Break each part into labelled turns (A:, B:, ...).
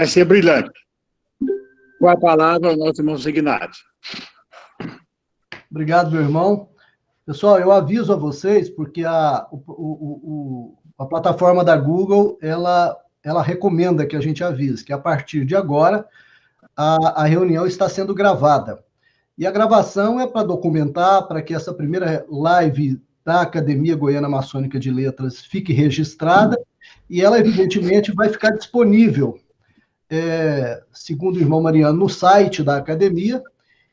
A: Vai ser brilhante. Com a palavra, ao nosso irmão Signati.
B: Obrigado, meu irmão. Pessoal, eu aviso a vocês, porque a plataforma da Google, ela recomenda que a gente avise, que a partir de agora, a reunião está sendo gravada. E a gravação é para documentar, para que essa primeira live da Academia Goiana Maçônica de Letras fique registrada, e ela, evidentemente, vai ficar disponível, segundo o irmão Mariano, no site da Academia,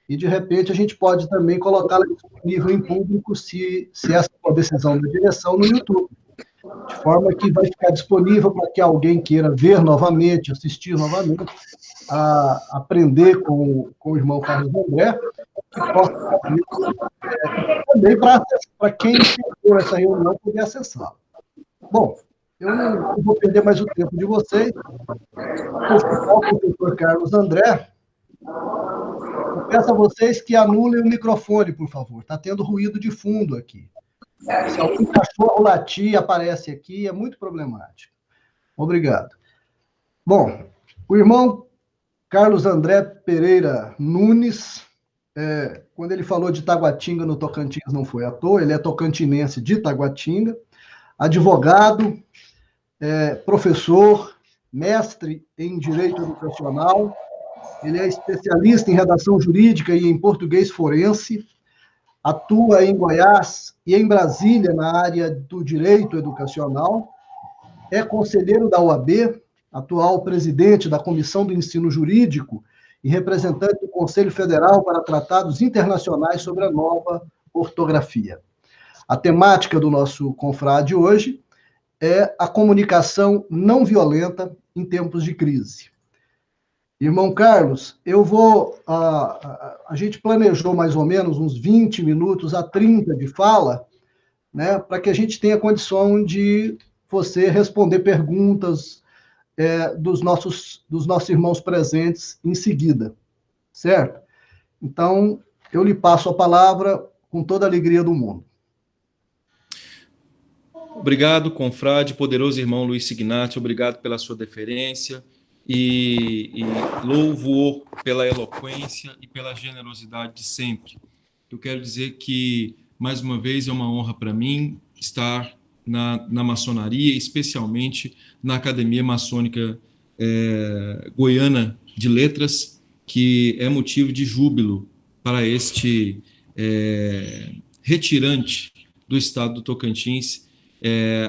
B: e, de repente, a gente pode também colocá-la disponível em público, se essa for a decisão da direção, no YouTube. De forma que vai ficar disponível para que alguém queira ver novamente, assistir novamente, aprender com o irmão Carlos André, que possa fazer também para quem for essa reunião poder acessá-la. Bom, eu não vou perder mais o tempo de vocês. O professor Carlos André, eu peço a vocês que anulem o microfone, por favor. Está tendo ruído de fundo aqui. Se algum cachorro latir aparece aqui, é muito problemático. Obrigado. Bom, o irmão Carlos André Pereira Nunes, quando ele falou de Taguatinga no Tocantins, não foi à toa, ele é tocantinense de Taguatinga, advogado, professor, mestre em Direito Educacional, ele é especialista em redação jurídica e em português forense, atua em Goiás e em Brasília na área do direito educacional, é conselheiro da OAB, atual presidente da Comissão do Ensino Jurídico e representante do Conselho Federal para Tratados Internacionais sobre a Nova Ortografia. A temática do nosso confrade hoje é a comunicação não violenta em tempos de crise. Irmão Carlos, a gente planejou mais ou menos uns 20 minutos a 30 de fala, né, para que a gente tenha condição de você responder perguntas dos nossos irmãos presentes em seguida, certo? Então, eu lhe passo a palavra com toda a alegria do mundo.
C: Obrigado, confrade, poderoso irmão Luiz Signati, obrigado pela sua deferência e louvo pela eloquência e pela generosidade de sempre. Eu quero dizer que, mais uma vez, é uma honra para mim estar na maçonaria, especialmente na Academia Maçônica Goiana de Letras, que é motivo de júbilo para este retirante do estado do Tocantins,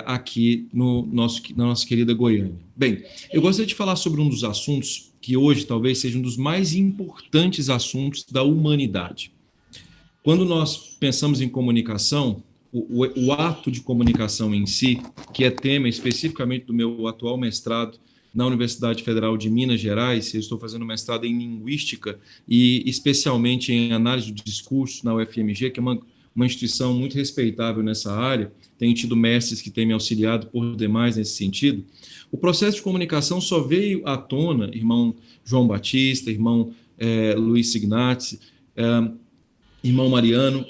C: aqui na nossa querida Goiânia. Bem, eu gostaria de falar sobre um dos assuntos que hoje talvez seja um dos mais importantes assuntos da humanidade. Quando nós pensamos em comunicação, o ato de comunicação em si, que é tema especificamente do meu atual mestrado na Universidade Federal de Minas Gerais, eu estou fazendo mestrado em Linguística e especialmente em Análise do Discurso na UFMG, que é uma instituição muito respeitável nessa área, tenho tido mestres que têm me auxiliado por demais nesse sentido. O processo de comunicação só veio à tona, irmão João Batista, irmão Luiz Signati, irmão Mariano,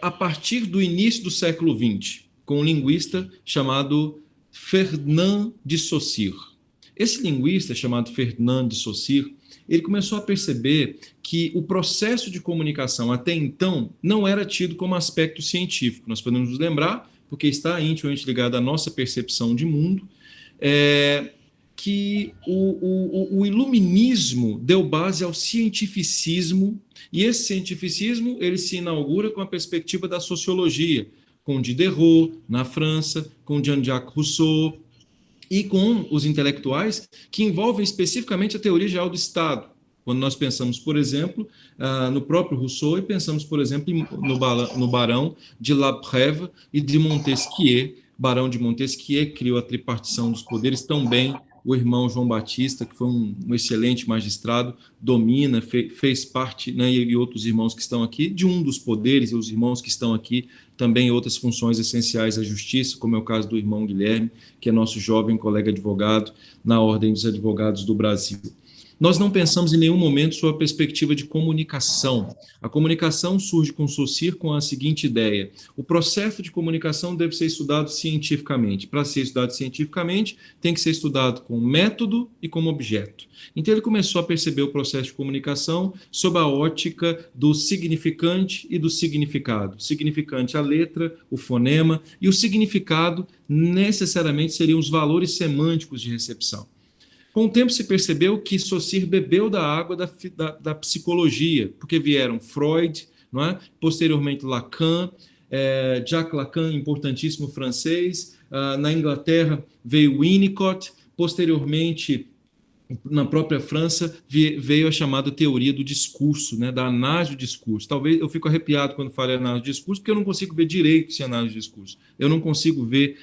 C: a partir do início do século XX, com um linguista chamado Fernand de Saussure. Esse linguista, chamado Fernand de Saussure, ele começou a perceber que o processo de comunicação até então não era tido como aspecto científico. Nós podemos nos lembrar, porque está intimamente ligado à nossa percepção de mundo, que o iluminismo deu base ao cientificismo, e esse cientificismo ele se inaugura com a perspectiva da sociologia, com Diderot, na França, com Jean-Jacques Rousseau, e com os intelectuais que envolvem especificamente a teoria geral do Estado. Quando nós pensamos, por exemplo, no próprio Rousseau, e pensamos, por exemplo, no Barão de La Prève e de Montesquieu. Barão de Montesquieu criou a tripartição dos poderes, também o irmão João Batista, que foi um excelente magistrado, domina, fez parte, né, e outros irmãos que estão aqui, de um dos poderes, e os irmãos que estão aqui também outras funções essenciais à justiça, como é o caso do irmão Guilherme, que é nosso jovem colega advogado na Ordem dos Advogados do Brasil. Nós não pensamos em nenhum momento sobre a perspectiva de comunicação. A comunicação surge com Saussure com a seguinte ideia: o processo de comunicação deve ser estudado cientificamente. Para ser estudado cientificamente, tem que ser estudado com método e como objeto. Então ele começou a perceber o processo de comunicação sob a ótica do significante e do significado. O significante, a letra, o fonema, e o significado necessariamente seriam os valores semânticos de recepção. Com o tempo se percebeu que Saussure bebeu da água da psicologia, porque vieram Freud, não é? Posteriormente Lacan, Jacques Lacan, importantíssimo francês, na Inglaterra veio Winnicott, posteriormente na própria França veio a chamada teoria do discurso, né, da análise do discurso. Talvez eu fico arrepiado quando falo em análise do discurso, porque eu não consigo ver direito sem análise do discurso. Eu não consigo ver,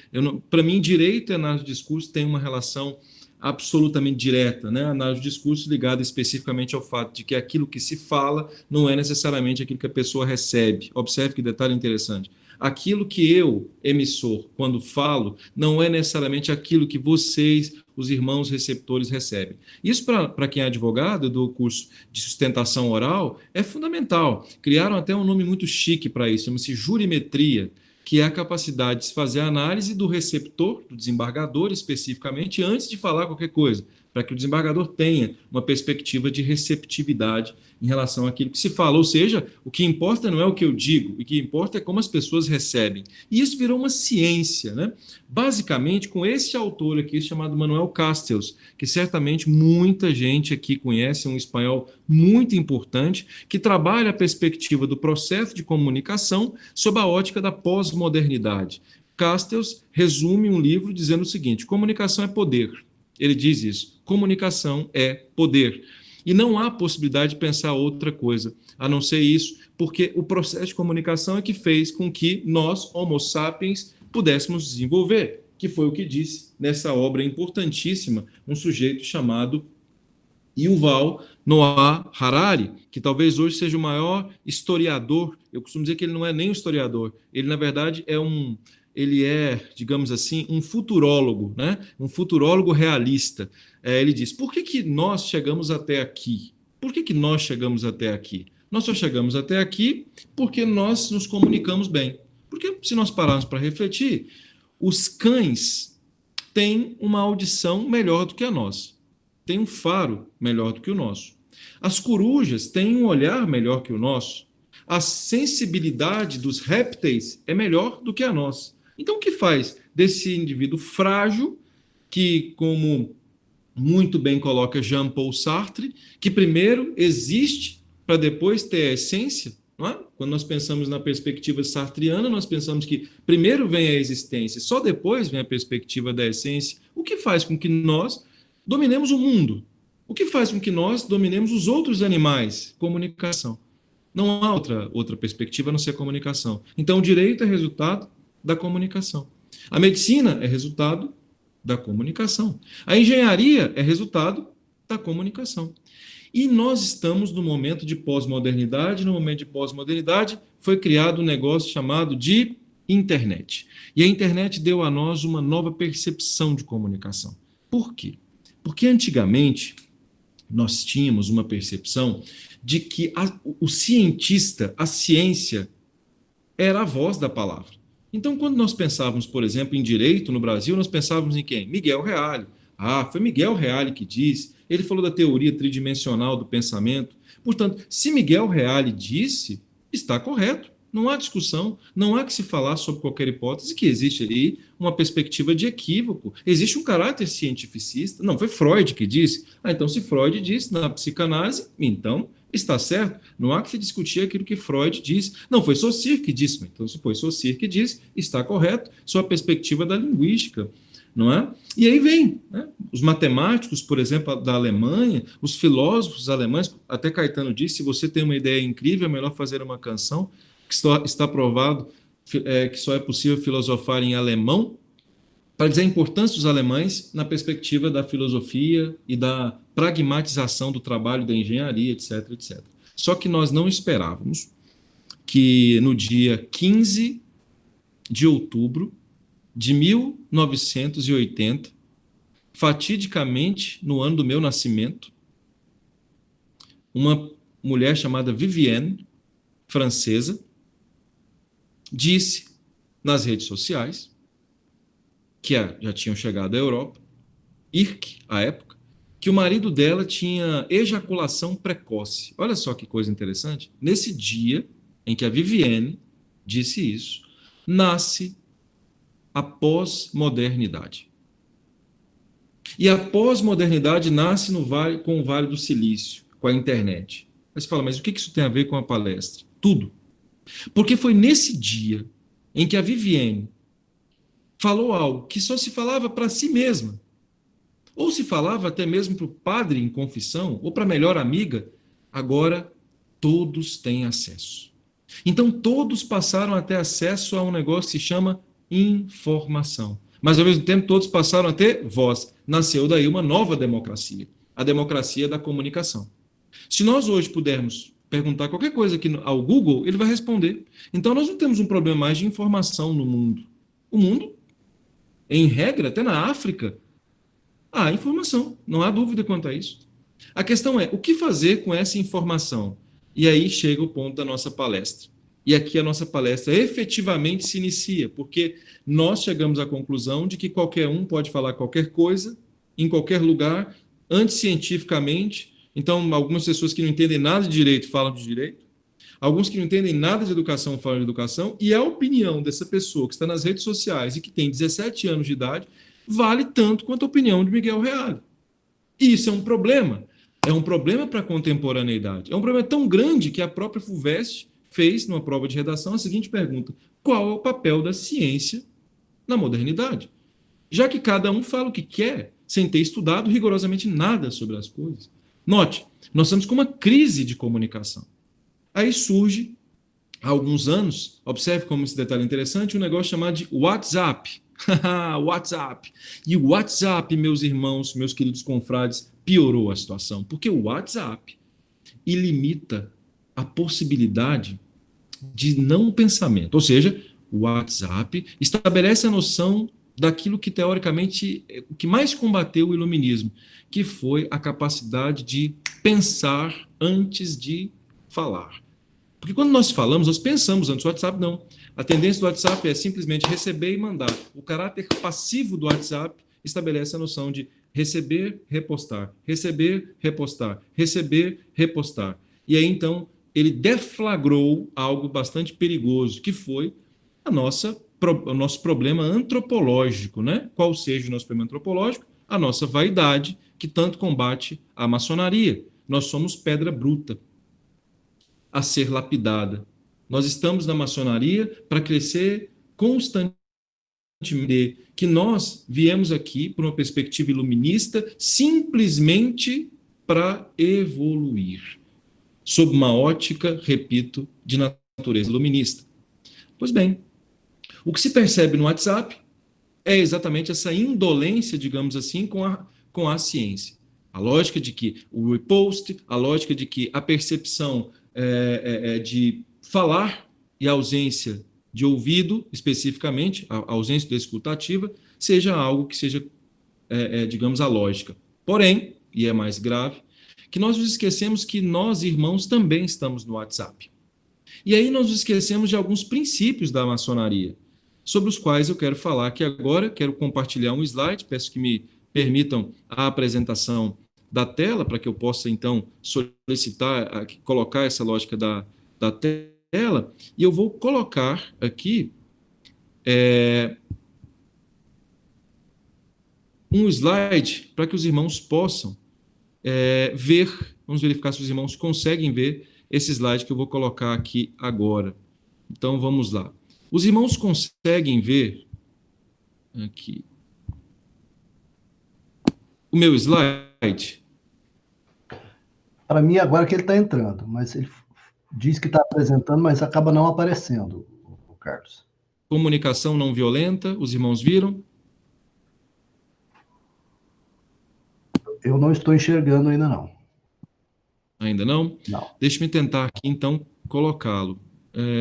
C: para mim, direito e análise do discurso tem uma relação absolutamente direta, né? A análise do discurso ligada especificamente ao fato de que aquilo que se fala não é necessariamente aquilo que a pessoa recebe. Observe que detalhe interessante. Aquilo que eu, emissor, quando falo, não é necessariamente aquilo que vocês, os irmãos receptores, recebem. Isso, para quem é advogado do curso de sustentação oral, é fundamental. Criaram até um nome muito chique para isso, chama-se jurimetria, que é a capacidade de se fazer a análise do receptor, do desembargador especificamente, antes de falar qualquer coisa, para que o desembargador tenha uma perspectiva de receptividade em relação àquilo que se fala. Ou seja, o que importa não é o que eu digo, o que importa é como as pessoas recebem. E isso virou uma ciência, né? Basicamente, com esse autor aqui, chamado Manuel Castells, que certamente muita gente aqui conhece, um espanhol muito importante, que trabalha a perspectiva do processo de comunicação sob a ótica da pós-modernidade. Castells resume um livro dizendo o seguinte: comunicação é poder. Ele diz isso: comunicação é poder. E não há possibilidade de pensar outra coisa, a não ser isso, porque o processo de comunicação é que fez com que nós, Homo sapiens, pudéssemos desenvolver, que foi o que disse nessa obra importantíssima um sujeito chamado Yuval Noah Harari, que talvez hoje seja o maior historiador. Eu costumo dizer que ele não é nem um historiador, ele, na verdade, ele é, digamos assim, um futurólogo, né? Um futurólogo realista. Ele diz: por que nós chegamos até aqui? Por que nós chegamos até aqui? Nós só chegamos até aqui porque nós nos comunicamos bem. Porque, se nós pararmos para refletir, os cães têm uma audição melhor do que a nossa, têm um faro melhor do que o nosso. As corujas têm um olhar melhor que o nosso. A sensibilidade dos répteis é melhor do que a nossa. Então, o que faz desse indivíduo frágil, que, como muito bem coloca Jean-Paul Sartre, que primeiro existe para depois ter a essência, não é? Quando nós pensamos na perspectiva sartriana, nós pensamos que primeiro vem a existência, só depois vem a perspectiva da essência. O que faz com que nós dominemos o mundo? O que faz com que nós dominemos os outros animais? Comunicação. Não há outra perspectiva a não ser a comunicação. Então, o direito é resultado da comunicação. A medicina é resultado da comunicação. A engenharia é resultado da comunicação. E nós estamos no momento de pós-modernidade. No momento de pós-modernidade foi criado um negócio chamado de internet. E a internet deu a nós uma nova percepção de comunicação. Por quê? Porque antigamente nós tínhamos uma percepção de que o cientista, a ciência, era a voz da palavra. Então, quando nós pensávamos, por exemplo, em direito no Brasil, nós pensávamos em quem? Miguel Reale. Foi Miguel Reale que disse. Ele falou da teoria tridimensional do pensamento. Portanto, se Miguel Reale disse, está correto. Não há discussão, não há que se falar sobre qualquer hipótese, que existe aí uma perspectiva de equívoco. Existe um caráter cientificista. Não, foi Freud que disse. Então, se Freud disse na psicanálise, então está certo. Não há que se discutir aquilo que Freud disse. Não, foi Saussure que disse. Então, se foi Saussure que disse, está correto. Só a perspectiva da linguística, não é? E aí vem, né? Os matemáticos, por exemplo, da Alemanha, os filósofos alemães, até Caetano disse: se você tem uma ideia incrível, é melhor fazer uma canção, que está provado que só é possível filosofar em alemão, para dizer a importância dos alemães na perspectiva da filosofia e da pragmatização do trabalho da engenharia, etc, etc. Só que nós não esperávamos que no dia 15 de outubro de 1980, fatidicamente no ano do meu nascimento, uma mulher chamada Vivienne, francesa, disse nas redes sociais, que já tinham chegado à Europa, Irk, à época, que o marido dela tinha ejaculação precoce. Olha só que coisa interessante. Nesse dia em que a Vivienne disse isso, nasce a pós-modernidade. E a pós-modernidade nasce com o Vale do Silício, com a internet. Aí você fala, mas o que isso tem a ver com a palestra? Tudo. Porque foi nesse dia em que a Vivienne falou algo que só se falava para si mesma, ou se falava até mesmo para o padre em confissão, ou para a melhor amiga, agora todos têm acesso. Então todos passaram a ter acesso a um negócio que se chama informação. Mas ao mesmo tempo todos passaram a ter voz. Nasceu daí uma nova democracia, a democracia da comunicação. Se nós hoje pudermos perguntar qualquer coisa aqui ao Google, ele vai responder. Então nós não temos um problema mais de informação no mundo. O mundo, em regra, até na África, há informação, não há dúvida quanto a isso. A questão é, o que fazer com essa informação? E aí chega o ponto da nossa palestra. E aqui a nossa palestra efetivamente se inicia, porque nós chegamos à conclusão de que qualquer um pode falar qualquer coisa, em qualquer lugar, anticientificamente. Então, algumas pessoas que não entendem nada de direito falam de direito, alguns que não entendem nada de educação falam de educação, e a opinião dessa pessoa que está nas redes sociais e que tem 17 anos de idade vale tanto quanto a opinião de Miguel Reale. E isso é um problema. É um problema para a contemporaneidade. É um problema tão grande que a própria FUVEST fez, numa prova de redação, a seguinte pergunta: qual é o papel da ciência na modernidade? Já que cada um fala o que quer, sem ter estudado rigorosamente nada sobre as coisas. Note, nós estamos com uma crise de comunicação. Aí surge, há alguns anos, observe como esse detalhe é interessante, um negócio chamado de WhatsApp. WhatsApp. E o WhatsApp, meus irmãos, meus queridos confrades, piorou a situação, porque o WhatsApp ilimita a possibilidade de não pensamento. Ou seja, o WhatsApp estabelece a noção daquilo que, teoricamente, o que mais combateu o iluminismo, que foi a capacidade de pensar antes de falar. Porque quando nós falamos, nós pensamos antes. O WhatsApp não. A tendência do WhatsApp é simplesmente receber e mandar. O caráter passivo do WhatsApp estabelece a noção de receber, repostar, receber, repostar, receber, repostar. E aí, então, ele deflagrou algo bastante perigoso, que foi o nosso problema antropológico, né? Qual seja o nosso problema antropológico? A nossa vaidade, que tanto combate a maçonaria. Nós somos pedra bruta a ser lapidada. Nós estamos na maçonaria para crescer constantemente, que nós viemos aqui por uma perspectiva iluminista simplesmente para evoluir, sob uma ótica, repito, de natureza iluminista. Pois bem, o que se percebe no WhatsApp é exatamente essa indolência, digamos assim, com a ciência. A lógica de que o repost, a lógica de que a percepção de falar e a ausência de ouvido, especificamente, a ausência da escuta ativa, seja algo que seja, digamos, a lógica. Porém, e é mais grave, que nós nos esquecemos que nós, irmãos, também estamos no WhatsApp. E aí nós nos esquecemos de alguns princípios da maçonaria, sobre os quais eu quero falar aqui agora. Quero compartilhar um slide, peço que me permitam a apresentação da tela, para que eu possa, então, solicitar, colocar essa lógica da tela, e eu vou colocar aqui um slide para que os irmãos possam ver, vamos verificar se os irmãos conseguem ver esse slide que eu vou colocar aqui agora. Então, vamos lá. Os irmãos conseguem ver aqui o meu slide?
B: Para mim, agora que ele está entrando, mas ele diz que está apresentando, mas acaba não aparecendo, o Carlos.
C: Comunicação não violenta, os irmãos viram?
B: Eu não estou enxergando ainda, não.
C: Ainda não?
B: Não.
C: Deixe-me tentar aqui, então, colocá-lo.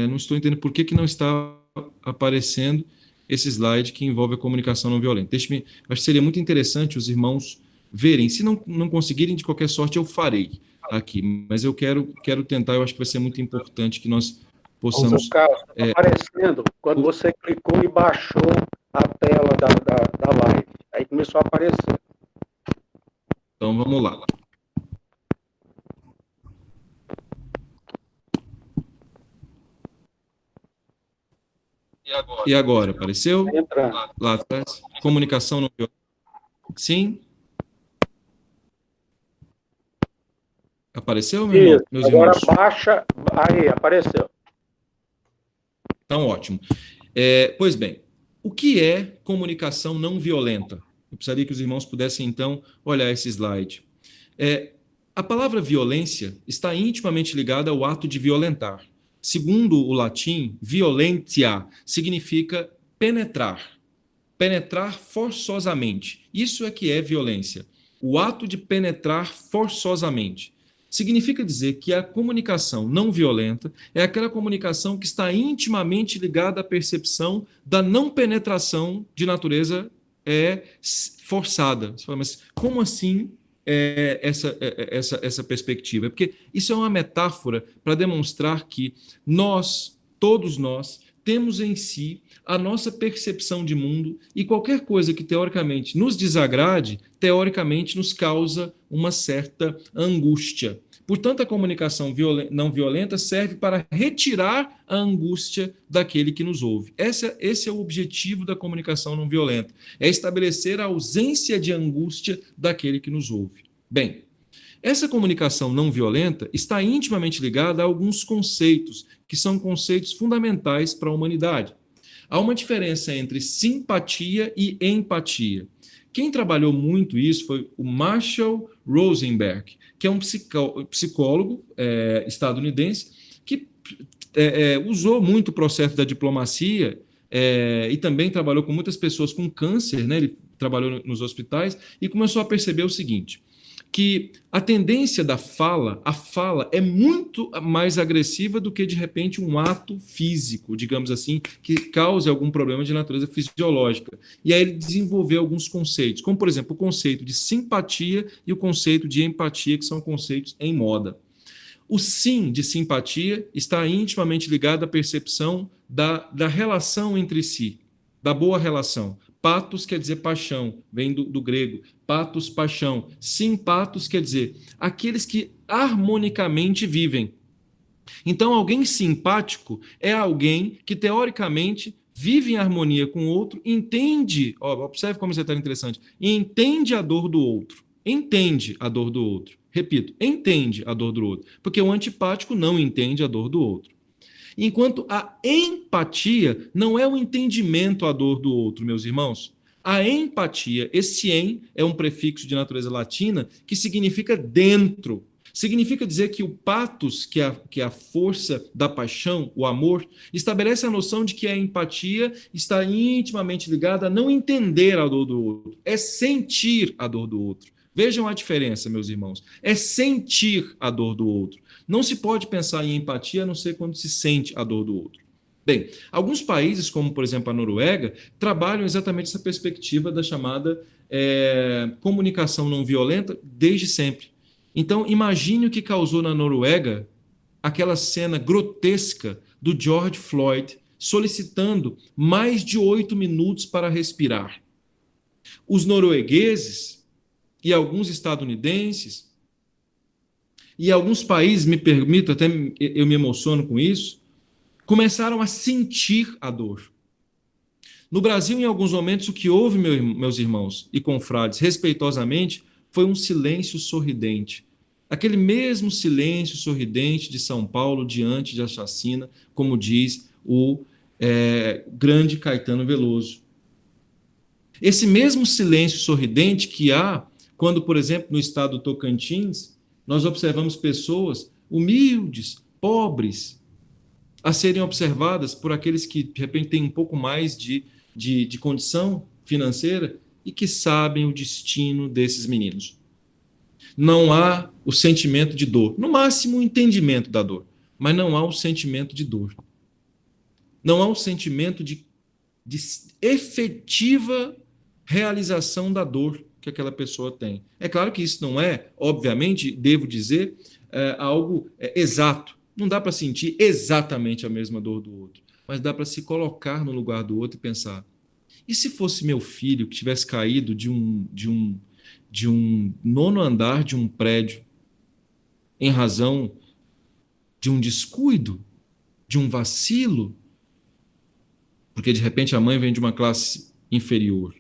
C: Não estou entendendo por que não está aparecendo esse slide que envolve a comunicação não violenta. Acho que seria muito interessante os irmãos verem. Se não conseguirem, de qualquer sorte, eu farei. aqui, mas eu quero tentar, eu acho que vai ser muito importante que nós
D: Ô,
C: possamos...
D: Carlos, está aparecendo quando você clicou e baixou a tela da live. Aí começou a aparecer.
C: Então, vamos lá. E agora, apareceu?
D: Tá entrando.
C: Lá atrás? Comunicação não violenta. Sim? Apareceu, meu irmão?
D: Isso,
C: Meus
D: agora
C: irmãos?
D: baixa. Aí, apareceu.
C: Então, ótimo. Pois bem, o que é comunicação não violenta? Eu precisaria que os irmãos pudessem, então, olhar esse slide. A palavra violência está intimamente ligada ao ato de violentar. Segundo o latim, violentia significa penetrar. Penetrar forçosamente. Isso é que é violência. O ato de penetrar forçosamente. Significa dizer que a comunicação não violenta é aquela comunicação que está intimamente ligada à percepção da não penetração de natureza forçada. Você fala, mas como assim essa perspectiva? Porque isso é uma metáfora para demonstrar que todos nós, temos em si a nossa percepção de mundo e qualquer coisa que teoricamente nos desagrade, teoricamente nos causa uma certa angústia. Portanto, a comunicação não violenta serve para retirar a angústia daquele que nos ouve. Esse é o objetivo da comunicação não violenta, é estabelecer a ausência de angústia daquele que nos ouve. Bem, essa comunicação não violenta está intimamente ligada a alguns conceitos, que são conceitos fundamentais para a humanidade. Há uma diferença entre simpatia e empatia. Quem trabalhou muito isso foi o Marshall Rosenberg, que é um psicólogo estadunidense que usou muito o processo da diplomacia e também trabalhou com muitas pessoas com câncer, né? Ele trabalhou nos hospitais e começou a perceber o seguinte, que a tendência a fala é muito mais agressiva do que, de repente, um ato físico, digamos assim, que cause algum problema de natureza fisiológica. E aí ele desenvolveu alguns conceitos, como, por exemplo, o conceito de simpatia e o conceito de empatia, que são conceitos em moda. O sim de simpatia está intimamente ligado à percepção da relação entre si, da boa relação. Patos quer dizer paixão, vem do grego. Patos, paixão. Simpatos quer dizer aqueles que harmonicamente vivem. Então, alguém simpático é alguém que, teoricamente, vive em harmonia com o outro, entende, observe como isso é tão interessante, entende a dor do outro. Entende a dor do outro. Repito, entende a dor do outro. Porque o antipático não entende a dor do outro. Enquanto a empatia não é o entendimento à dor do outro, meus irmãos. A empatia, esse em é um prefixo de natureza latina que significa dentro. Significa dizer que o patos, que é a força da paixão, o amor, estabelece a noção de que a empatia está intimamente ligada a não entender a dor do outro, é sentir a dor do outro. Vejam a diferença, meus irmãos. É sentir a dor do outro. Não se pode pensar em empatia a não ser quando se sente a dor do outro. Bem, alguns países, como por exemplo a Noruega, trabalham exatamente essa perspectiva da chamada comunicação não violenta desde sempre. Então, imagine o que causou na Noruega aquela cena grotesca do George Floyd solicitando mais de 8 minutos para respirar. Os noruegueses e alguns estadunidenses e alguns países, me permito, até eu me emociono com isso, começaram a sentir a dor. No Brasil, em alguns momentos, o que houve, meus irmãos e confrades, respeitosamente, foi um silêncio sorridente. Aquele mesmo silêncio sorridente de São Paulo diante da chacina, como diz o grande Caetano Veloso. Esse mesmo silêncio sorridente que há quando, por exemplo, no estado do Tocantins, nós observamos pessoas humildes, pobres, a serem observadas por aqueles que, de repente, têm um pouco mais de condição financeira e que sabem o destino desses meninos. Não há o sentimento de dor. No máximo, o entendimento da dor. Mas não há o sentimento de dor. Não há o sentimento de efetiva realização da dor. que aquela pessoa tem. É claro que isso não é, obviamente, devo dizer, algo exato. Não dá para sentir exatamente a mesma dor do outro, mas dá para se colocar no lugar do outro e pensar: e se fosse meu filho que tivesse caído de um nono andar de um prédio em razão de um descuido, de um vacilo, porque de repente a mãe vem de uma classe inferior?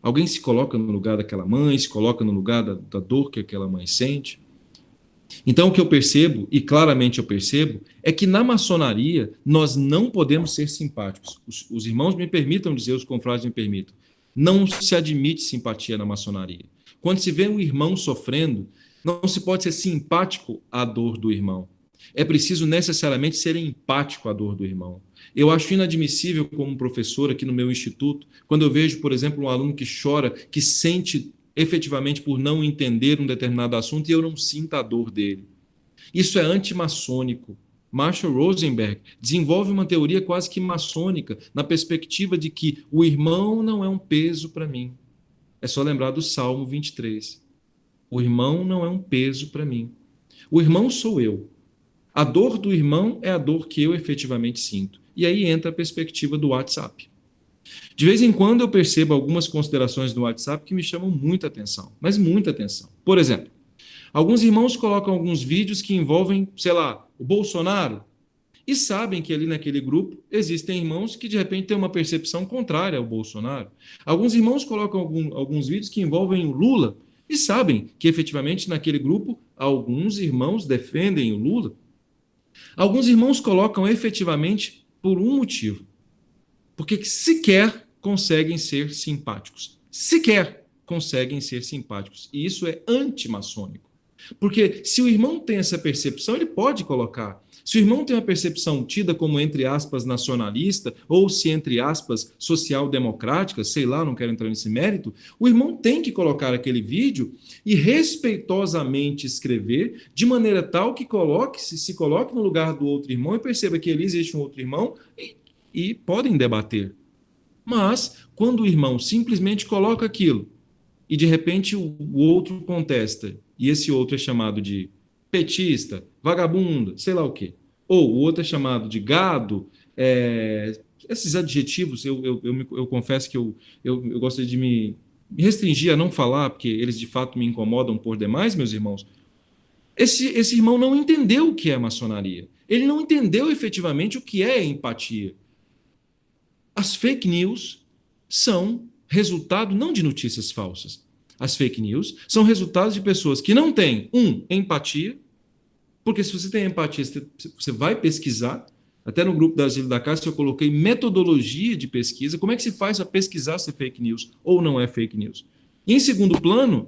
C: Alguém se coloca no lugar daquela mãe, se coloca no lugar da dor que aquela mãe sente? Então, o que eu percebo, e claramente eu percebo, é que na maçonaria nós não podemos ser simpáticos. Os irmãos me permitam dizer, os confrades me permitam, não se admite simpatia na maçonaria. Quando se vê um irmão sofrendo, não se pode ser simpático à dor do irmão. É preciso necessariamente ser empático à dor do irmão. Eu acho inadmissível, como professor aqui no meu instituto, quando eu vejo, por exemplo, um aluno que chora, que sente efetivamente por não entender um determinado assunto e eu não sinto a dor dele. Isso é antimaçônico. Marshall Rosenberg desenvolve uma teoria quase que maçônica, na perspectiva de que o irmão não é um peso para mim. É só lembrar do Salmo 23. O irmão não é um peso para mim. O irmão sou eu. A dor do irmão é a dor que eu efetivamente sinto. E aí entra a perspectiva do WhatsApp. De vez em quando eu percebo algumas considerações do WhatsApp que me chamam muita atenção, mas muita atenção. Por exemplo, alguns irmãos colocam alguns vídeos que envolvem, sei lá, o Bolsonaro, e sabem que ali naquele grupo existem irmãos que de repente têm uma percepção contrária ao Bolsonaro. Alguns irmãos colocam alguns vídeos que envolvem o Lula, e sabem que efetivamente naquele grupo alguns irmãos defendem o Lula. Alguns irmãos colocam efetivamente por um motivo: porque sequer conseguem ser simpáticos. Sequer conseguem ser simpáticos. E isso é antimaçônico. Porque se o irmão tem essa percepção, ele pode colocar. Se o irmão tem uma percepção tida como, entre aspas, nacionalista, ou se, entre aspas, social-democrática, sei lá, não quero entrar nesse mérito, o irmão tem que colocar aquele vídeo e respeitosamente escrever, de maneira tal que se coloque no lugar do outro irmão e perceba que ali existe um outro irmão e podem debater. Mas, quando o irmão simplesmente coloca aquilo e, de repente, o outro contesta, e esse outro é chamado de petista, vagabundo, sei lá o quê, ou o outro é chamado de gado, esses adjetivos, eu confesso que eu gostaria de me restringir a não falar, porque eles, de fato, me incomodam por demais, meus irmãos. Esse irmão não entendeu o que é maçonaria. Ele não entendeu efetivamente o que é empatia. As fake news são resultado não de notícias falsas. As fake news são resultados de pessoas que não têm, empatia, porque se você tem empatia, você vai pesquisar. Até no grupo da Asilo da Casa eu coloquei metodologia de pesquisa. Como é que se faz para pesquisar se é fake news ou não é fake news? E em segundo plano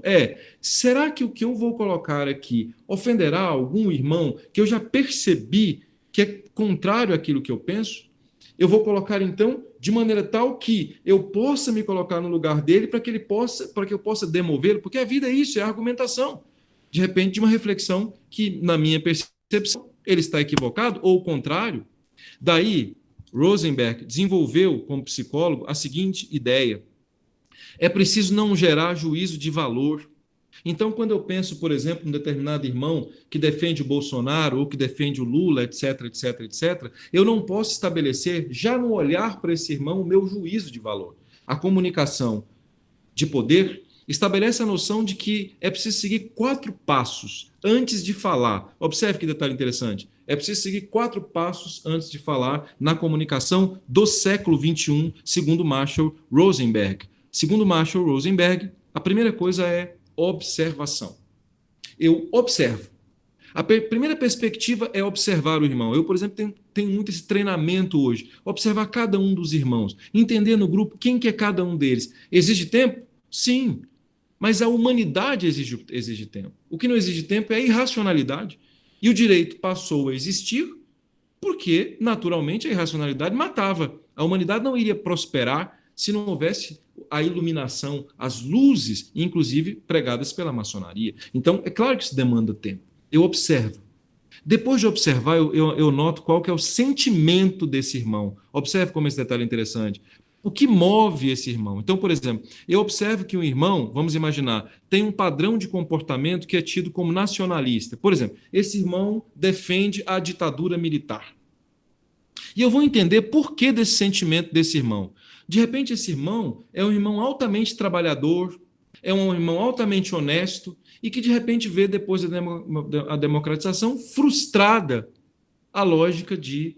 C: será que o que eu vou colocar aqui ofenderá algum irmão que eu já percebi que é contrário àquilo que eu penso? Eu vou colocar, então, de maneira tal que eu possa me colocar no lugar dele para que eu possa demovê-lo, porque a vida é isso, é a argumentação. De repente, de uma reflexão que, na minha percepção, ele está equivocado, ou o contrário. Daí, Rosenberg desenvolveu, como psicólogo, a seguinte ideia: é preciso não gerar juízo de valor. Então, quando eu penso, por exemplo, um determinado irmão que defende o Bolsonaro ou que defende o Lula, etc., etc., etc., eu não posso estabelecer, já no olhar para esse irmão, o meu juízo de valor. A comunicação de poder estabelece a noção de que é preciso seguir 4 passos antes de falar. Observe que detalhe interessante. É preciso seguir 4 passos antes de falar na comunicação do século XXI, segundo Marshall Rosenberg. Segundo Marshall Rosenberg, a primeira coisa é observação. Eu observo. A primeira perspectiva é observar o irmão. Eu, por exemplo, tenho muito esse treinamento hoje. Observar cada um dos irmãos. Entender no grupo quem que é cada um deles. Exige tempo? Sim. Mas a humanidade exige tempo. O que não exige tempo é a irracionalidade. E o direito passou a existir porque, naturalmente, a irracionalidade matava. A humanidade não iria prosperar se não houvesse a iluminação, as luzes, inclusive pregadas pela maçonaria. Então, é claro que isso demanda tempo. Eu observo. Depois de observar, eu noto qual que é o sentimento desse irmão. Observe como esse detalhe é interessante. O que move esse irmão? Então, por exemplo, eu observo que um irmão, vamos imaginar, tem um padrão de comportamento que é tido como nacionalista. Por exemplo, esse irmão defende a ditadura militar. E eu vou entender por que desse sentimento desse irmão. De repente, esse irmão é um irmão altamente trabalhador, é um irmão altamente honesto e que, de repente, vê depois da democratização frustrada a lógica de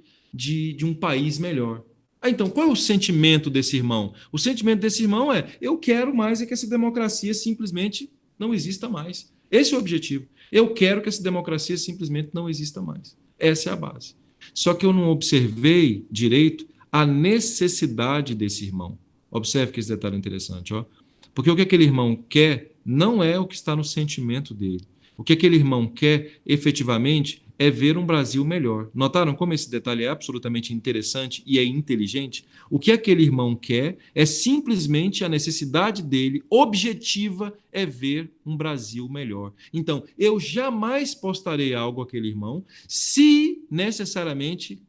C: um país melhor. Então, qual é o sentimento desse irmão? O sentimento desse irmão é: eu quero mais é que essa democracia simplesmente não exista mais. Esse é o objetivo. Eu quero que essa democracia simplesmente não exista mais. Essa é a base. Só que eu não observei direito a necessidade desse irmão. Observe que esse detalhe é interessante, ó. Porque o que aquele irmão quer não é o que está no sentimento dele. O que aquele irmão quer, efetivamente, é ver um Brasil melhor. Notaram como esse detalhe é absolutamente interessante e é inteligente? O que aquele irmão quer é simplesmente a necessidade dele, objetiva, é ver um Brasil melhor. Então, eu jamais postarei algo àquele irmão se necessariamente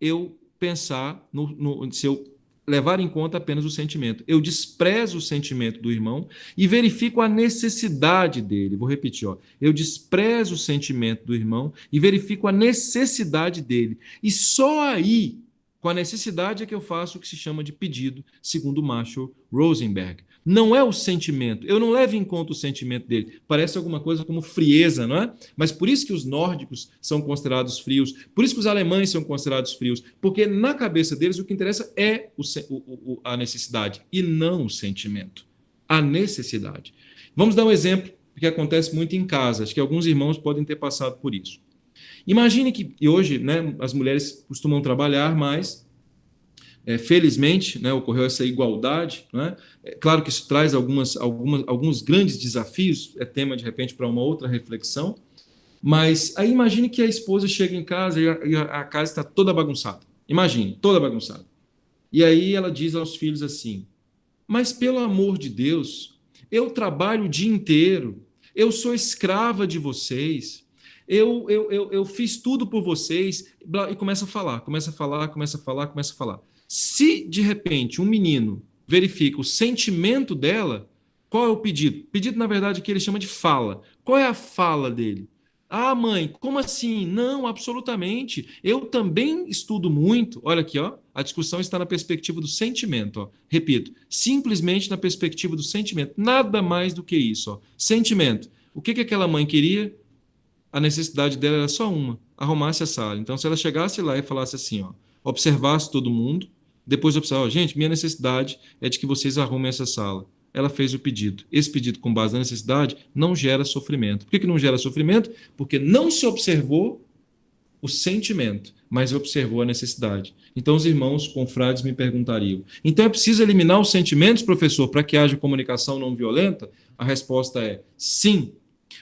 C: eu pensar se eu levar em conta apenas o sentimento. Eu desprezo o sentimento do irmão e verifico a necessidade dele. Vou repetir, ó. Eu desprezo o sentimento do irmão e verifico a necessidade dele. E só aí, com a necessidade, é que eu faço o que se chama de pedido, segundo Marshall Rosenberg. Não é o sentimento. Eu não levo em conta o sentimento dele. Parece alguma coisa como frieza, não é? Mas por isso que os nórdicos são considerados frios, por isso que os alemães são considerados frios, porque na cabeça deles o que interessa é a necessidade e não o sentimento. A necessidade. Vamos dar um exemplo que acontece muito em casa. Acho que alguns irmãos podem ter passado por isso. Imagine que hoje, né, as mulheres costumam trabalhar mais. Felizmente, né, ocorreu essa igualdade. Né? Claro que isso traz alguns grandes desafios, é tema, de repente, para uma outra reflexão, mas aí imagine que a esposa chega em casa e a casa está toda bagunçada. Imagine, toda bagunçada. E aí ela diz aos filhos assim: mas pelo amor de Deus, eu trabalho o dia inteiro, eu sou escrava de vocês, eu fiz tudo por vocês, e começa a falar. Se, de repente, um menino verifica o sentimento dela, qual é o pedido? Pedido, na verdade, que ele chama de fala. Qual é a fala dele? Ah, mãe, como assim? Não, absolutamente. Eu também estudo muito. Olha aqui, ó. A discussão está na perspectiva do sentimento. Ó. Repito, simplesmente na perspectiva do sentimento. Nada mais do que isso. Ó. Sentimento. O que aquela mãe queria? A necessidade dela era só uma: arrumasse a sala. Então, se ela chegasse lá e falasse assim, ó, observasse todo mundo, depois observar: gente, minha necessidade é de que vocês arrumem essa sala. Ela fez o pedido. Esse pedido, com base na necessidade, não gera sofrimento. Por que não gera sofrimento? Porque não se observou o sentimento, mas observou a necessidade. Então, os irmãos confrades me perguntariam: então é preciso eliminar os sentimentos, professor, para que haja comunicação não violenta? A resposta é sim,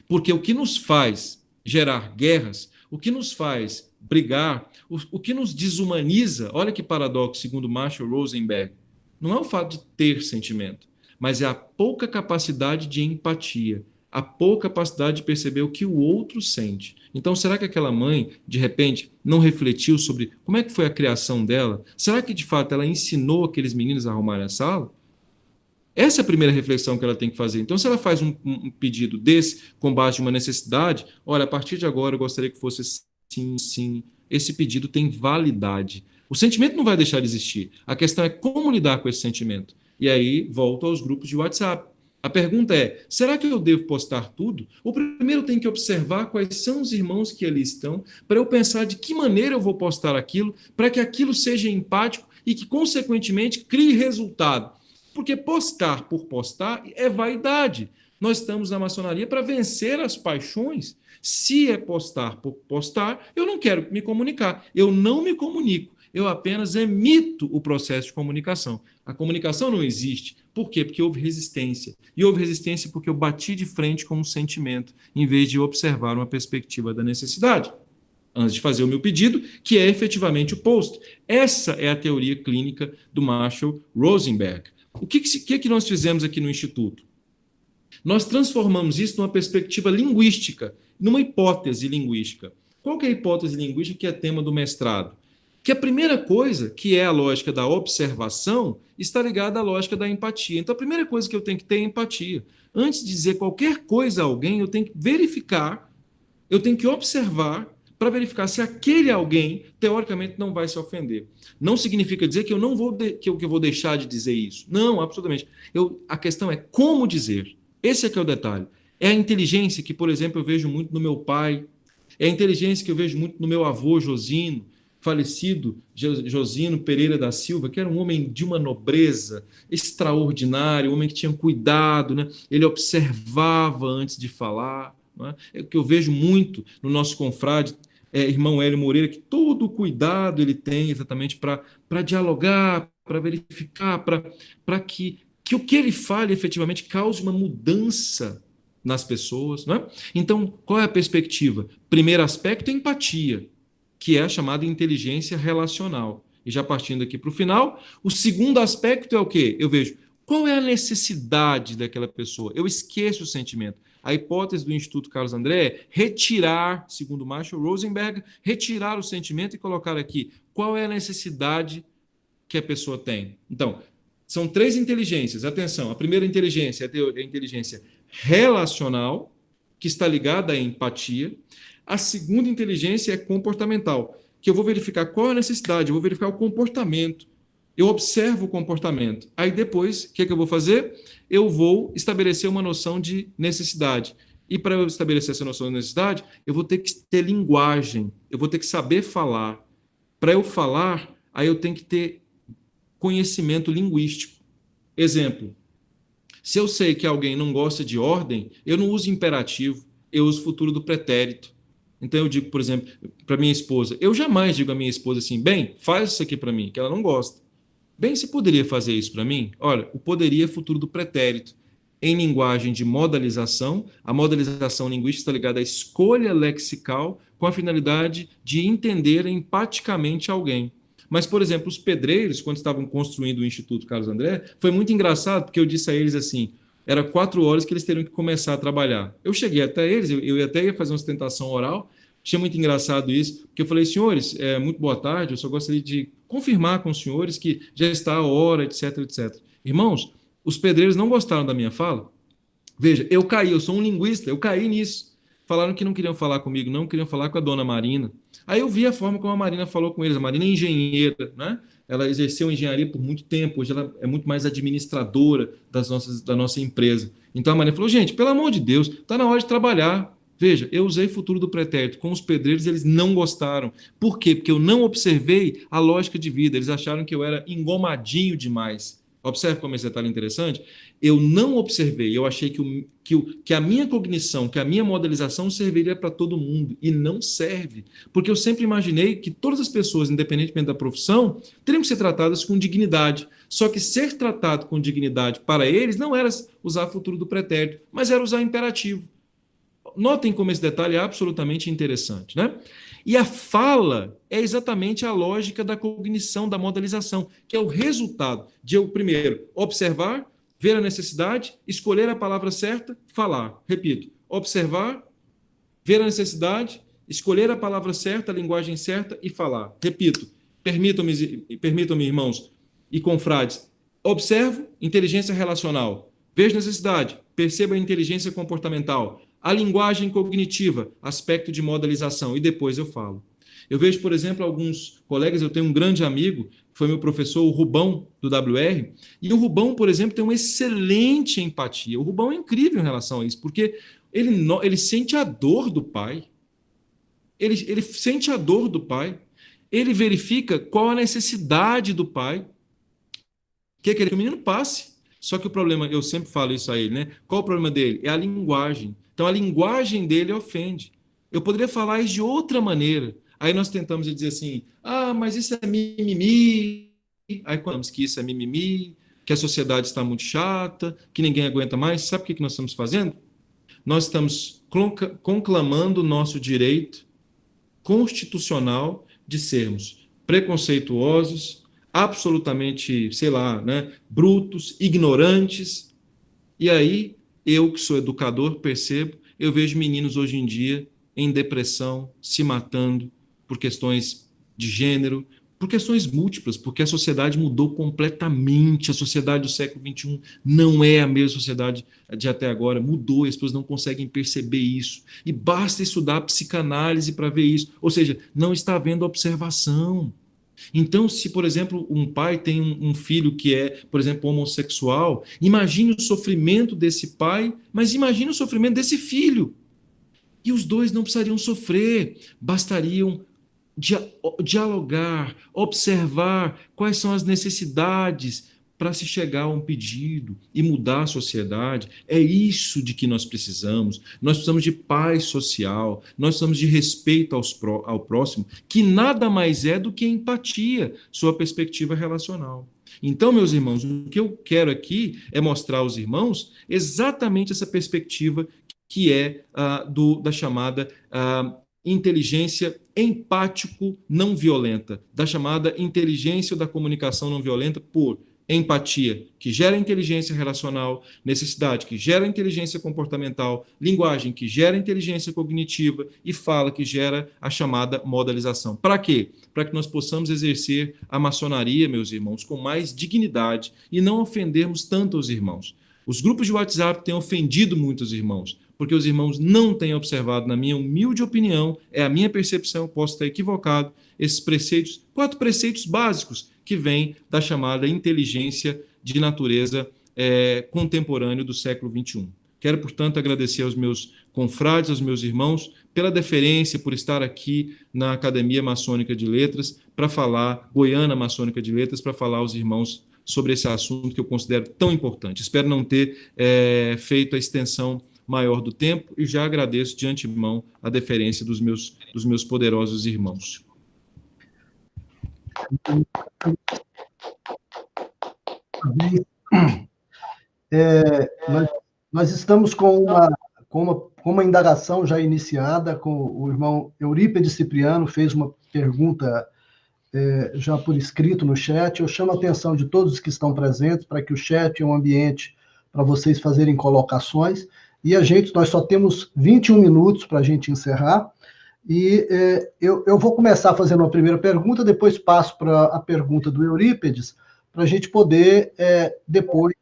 C: porque o que nos faz gerar guerras, o que nos faz brigar, o que nos desumaniza, olha que paradoxo, segundo Marshall Rosenberg, não é o fato de ter sentimento, mas é a pouca capacidade de empatia, a pouca capacidade de perceber o que o outro sente. Então, será que aquela mãe, de repente, não refletiu sobre como é que foi a criação dela? Será que, de fato, ela ensinou aqueles meninos a arrumarem a sala? Essa é a primeira reflexão que ela tem que fazer. Então, se ela faz um pedido desse, com base em uma necessidade: olha, a partir de agora eu gostaria que fosse sim, sim, esse pedido tem validade. O sentimento não vai deixar de existir. A questão é como lidar com esse sentimento. E aí, volto aos grupos de WhatsApp. A pergunta é: será que eu devo postar tudo? Ou primeiro eu tenho que observar quais são os irmãos que ali estão, para eu pensar de que maneira eu vou postar aquilo, para que aquilo seja empático e que, consequentemente, crie resultado. Porque postar por postar é vaidade. Nós estamos na maçonaria para vencer as paixões. Se é postar por postar, eu não quero me comunicar. Eu não me comunico. Eu apenas emito o processo de comunicação. A comunicação não existe. Por quê? Porque houve resistência. E houve resistência porque eu bati de frente com um sentimento, em vez de observar uma perspectiva da necessidade, antes de fazer o meu pedido, que é efetivamente o post. Essa é a teoria clínica do Marshall Rosenberg. O que nós fizemos aqui no Instituto? Nós transformamos isso numa perspectiva linguística, numa hipótese linguística. Qual que é a hipótese linguística que é tema do mestrado? que a primeira coisa, que é a lógica da observação, está ligada à lógica da empatia. Então, a primeira coisa que eu tenho que ter é empatia. Antes de dizer qualquer coisa a alguém, eu tenho que verificar, eu tenho que observar para verificar se aquele alguém, teoricamente, não vai se ofender. Não significa dizer que eu não vou que eu vou deixar de dizer isso. Não, absolutamente. A questão é como dizer. Esse é que é o detalhe. É a inteligência que, por exemplo, eu vejo muito no meu pai, é a inteligência que eu vejo muito no meu avô Josino, falecido Josino Pereira da Silva, que era um homem de uma nobreza extraordinária, um homem que tinha cuidado, né? Ele observava antes de falar. Não é? É o que eu vejo muito no nosso confrade, irmão Hélio Moreira, que todo o cuidado ele tem exatamente para dialogar, para verificar, para que o que ele fale efetivamente cause uma mudança nas pessoas. Não é? Então, qual é a perspectiva? Primeiro aspecto é empatia, que é a chamada inteligência relacional. E já partindo aqui para o final, o segundo aspecto é o quê? Eu vejo qual é a necessidade daquela pessoa. Eu esqueço o sentimento. A hipótese do Instituto Carlos André é retirar, segundo Marshall Rosenberg, retirar o sentimento e colocar aqui qual é a necessidade que a pessoa tem. Então, são três inteligências. Atenção, a primeira inteligência é a inteligência relacional, que está ligada à empatia. A segunda inteligência é comportamental, que eu vou verificar qual é a necessidade, eu vou verificar o comportamento. Eu observo o comportamento. Aí depois, o que eu vou fazer? Eu vou estabelecer uma noção de necessidade. E para eu estabelecer essa noção de necessidade, eu vou ter que ter linguagem, eu vou ter que saber falar. Para eu falar, aí eu tenho que ter conhecimento linguístico. Exemplo, se eu sei que alguém não gosta de ordem, eu não uso imperativo, eu uso futuro do pretérito. Então eu digo, por exemplo, para minha esposa, eu jamais digo à minha esposa assim, bem, faz isso aqui para mim, que ela não gosta. Bem, você poderia fazer isso para mim? Olha, o poderia é futuro do pretérito. Em linguagem de modalização, a modalização linguística está ligada à escolha lexical com a finalidade de entender empaticamente alguém. Mas, por exemplo, os pedreiros, quando estavam construindo o Instituto Carlos André, foi muito engraçado, porque eu disse a eles assim, era 4 horas que eles teriam que começar a trabalhar. Eu cheguei até eles, eu até ia fazer uma sustentação oral, achei muito engraçado isso, porque eu falei, senhores, muito boa tarde, eu só gostaria de confirmar com os senhores que já está a hora, etc, etc. Irmãos, os pedreiros não gostaram da minha fala. Veja, eu caí, eu sou um linguista, eu caí nisso. Falaram que não queriam falar comigo, não queriam falar com a dona Marina. Aí eu vi a forma como a Marina falou com eles. A Marina é engenheira, né? Ela exerceu engenharia por muito tempo, hoje ela é muito mais administradora da nossa empresa. Então a Marina falou, gente, pelo amor de Deus, está na hora de trabalhar. Veja, eu usei futuro do pretérito. Com os pedreiros, eles não gostaram. Por quê? Porque eu não observei a lógica de vida. Eles acharam que eu era engomadinho demais. Observe como esse detalhe é interessante. Eu não observei, eu achei que a minha cognição, que a minha modelização serviria para todo mundo, e não serve. Porque eu sempre imaginei que todas as pessoas, independentemente da profissão, teriam que ser tratadas com dignidade. Só que ser tratado com dignidade para eles não era usar futuro do pretérito, mas era usar imperativo. Notem como esse detalhe é absolutamente interessante, né? E a fala é exatamente a lógica da cognição, da modelização, que é o resultado de eu, primeiro, observar, ver a necessidade, escolher a palavra certa, falar. Repito, observar, ver a necessidade, escolher a palavra certa, a linguagem certa e falar. Repito, permitam-me, irmãos e confrades, observo, inteligência relacional, vejo necessidade, perceba a inteligência comportamental, a linguagem cognitiva, aspecto de modelização, e depois eu falo. Eu vejo, por exemplo, alguns colegas, eu tenho um grande amigo, que foi meu professor, o Rubão, do WR, e o Rubão, por exemplo, tem uma excelente empatia. O Rubão é incrível em relação a isso, porque ele sente a dor do pai, ele sente a dor do pai, ele verifica qual a necessidade do pai, que o menino passe. Só que o problema, eu sempre falo isso a ele, né? Qual o problema dele? É a linguagem. Então, a linguagem dele ofende. Eu poderia falar isso de outra maneira. Aí nós tentamos dizer assim, mas isso é mimimi. Aí falamos que isso é mimimi, que a sociedade está muito chata, que ninguém aguenta mais. Sabe o que nós estamos fazendo? Nós estamos conclamando o nosso direito constitucional de sermos preconceituosos, absolutamente, sei lá, né, brutos, ignorantes. E aí, eu que sou educador, percebo, eu vejo meninos hoje em dia em depressão, se matando por questões de gênero, por questões múltiplas, porque a sociedade mudou completamente, a sociedade do século XXI não é a mesma sociedade de até agora, mudou, e as pessoas não conseguem perceber isso, e basta estudar psicanálise para ver isso, ou seja, não está havendo observação. Então, se, por exemplo, um pai tem um filho que é, por exemplo, homossexual, imagine o sofrimento desse pai, mas imagine o sofrimento desse filho. E os dois não precisariam sofrer, bastariam dialogar, observar quais são as necessidades para se chegar a um pedido e mudar a sociedade. É isso de que nós precisamos. Nós precisamos de paz social, nós precisamos de respeito ao próximo, que nada mais é do que empatia, sua perspectiva relacional. Então, meus irmãos, o que eu quero aqui é mostrar aos irmãos exatamente essa perspectiva que é da chamada inteligência empático não violenta, da chamada inteligência da comunicação não violenta por empatia, que gera inteligência relacional, necessidade, que gera inteligência comportamental, linguagem, que gera inteligência cognitiva e fala, que gera a chamada modalização. Para quê? Para que nós possamos exercer a maçonaria, meus irmãos, com mais dignidade e não ofendermos tanto os irmãos. Os grupos de WhatsApp têm ofendido muitos irmãos, porque os irmãos não têm observado, na minha humilde opinião, é a minha percepção, posso estar equivocado, esses preceitos, 4 preceitos básicos que vêm da chamada inteligência de natureza contemporânea do século XXI. Quero, portanto, agradecer aos meus confrades, aos meus irmãos, pela deferência, por estar aqui na Academia Maçônica de Letras, para falar, Goiana Maçônica de Letras, para falar aos irmãos sobre esse assunto que eu considero tão importante. Espero não ter feito a extensão maior do tempo e já agradeço de antemão a deferência dos meus poderosos irmãos.
B: Nós estamos com uma indagação já iniciada, com o irmão Eurípedes Cipriano, fez uma pergunta já por escrito no chat. Eu chamo a atenção de todos que estão presentes para que o chat é um ambiente para vocês fazerem colocações. E nós só temos 21 minutos para a gente encerrar. E eu vou começar fazendo uma primeira pergunta, depois passo para a pergunta do Eurípedes, para a gente poder depois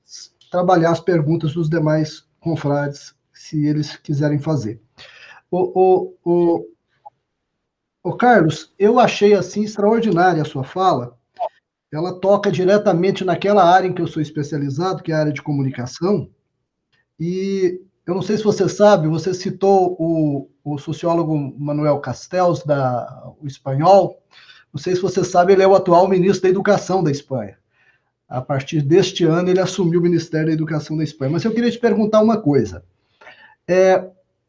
B: trabalhar as perguntas dos demais confrades, se eles quiserem fazer. O Carlos, eu achei assim extraordinária a sua fala. Ela toca diretamente naquela área em que eu sou especializado, que é a área de comunicação. E eu não sei se você sabe, você citou o sociólogo Manuel Castells, o espanhol. Não sei se você sabe, ele é o atual ministro da Educação da Espanha. A partir deste ano, ele assumiu o Ministério da Educação da Espanha. Mas eu queria te perguntar uma coisa.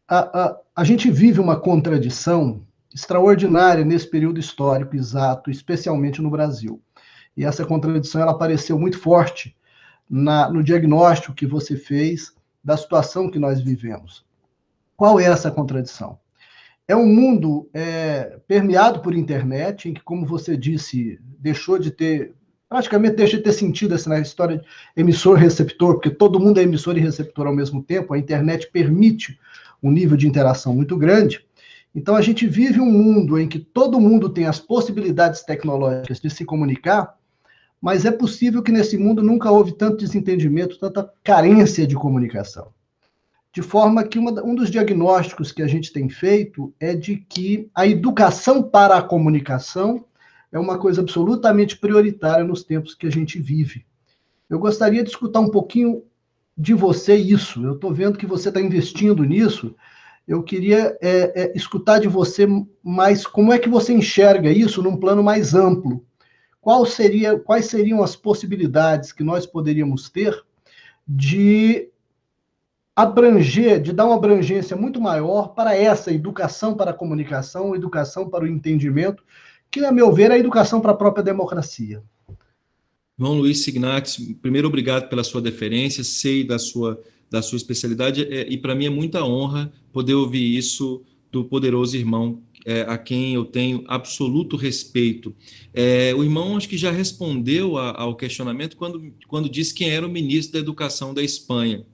B: A gente vive uma contradição extraordinária nesse período histórico exato, especialmente no Brasil. E essa contradição ela apareceu muito forte no diagnóstico que você fez da situação que nós vivemos. Qual é essa contradição? É um mundo permeado por internet, em que, como você disse, praticamente deixa de ter sentido essa história de emissor-receptor, porque todo mundo é emissor e receptor ao mesmo tempo. A internet permite um nível de interação muito grande. Então, a gente vive um mundo em que todo mundo tem as possibilidades tecnológicas de se comunicar, mas é possível que nesse mundo nunca houve tanto desentendimento, tanta carência de comunicação. De forma que um dos diagnósticos que a gente tem feito é de que a educação para a comunicação é uma coisa absolutamente prioritária nos tempos que a gente vive. Eu gostaria de escutar um pouquinho de você isso. Eu estou vendo que você está investindo nisso. Eu queria escutar de você mais como é que você enxerga isso num plano mais amplo. Quais seriam as possibilidades que nós poderíamos ter de dar uma abrangência muito maior para essa educação para a comunicação, educação para o entendimento, que, a meu ver, é a educação para a própria democracia?
C: João Luiz Signati, primeiro, obrigado pela sua deferência, sei da sua especialidade, e para mim é muita honra poder ouvir isso do poderoso irmão, a quem eu tenho absoluto respeito. O irmão acho que já respondeu ao questionamento quando disse quem era o ministro da Educação da Espanha.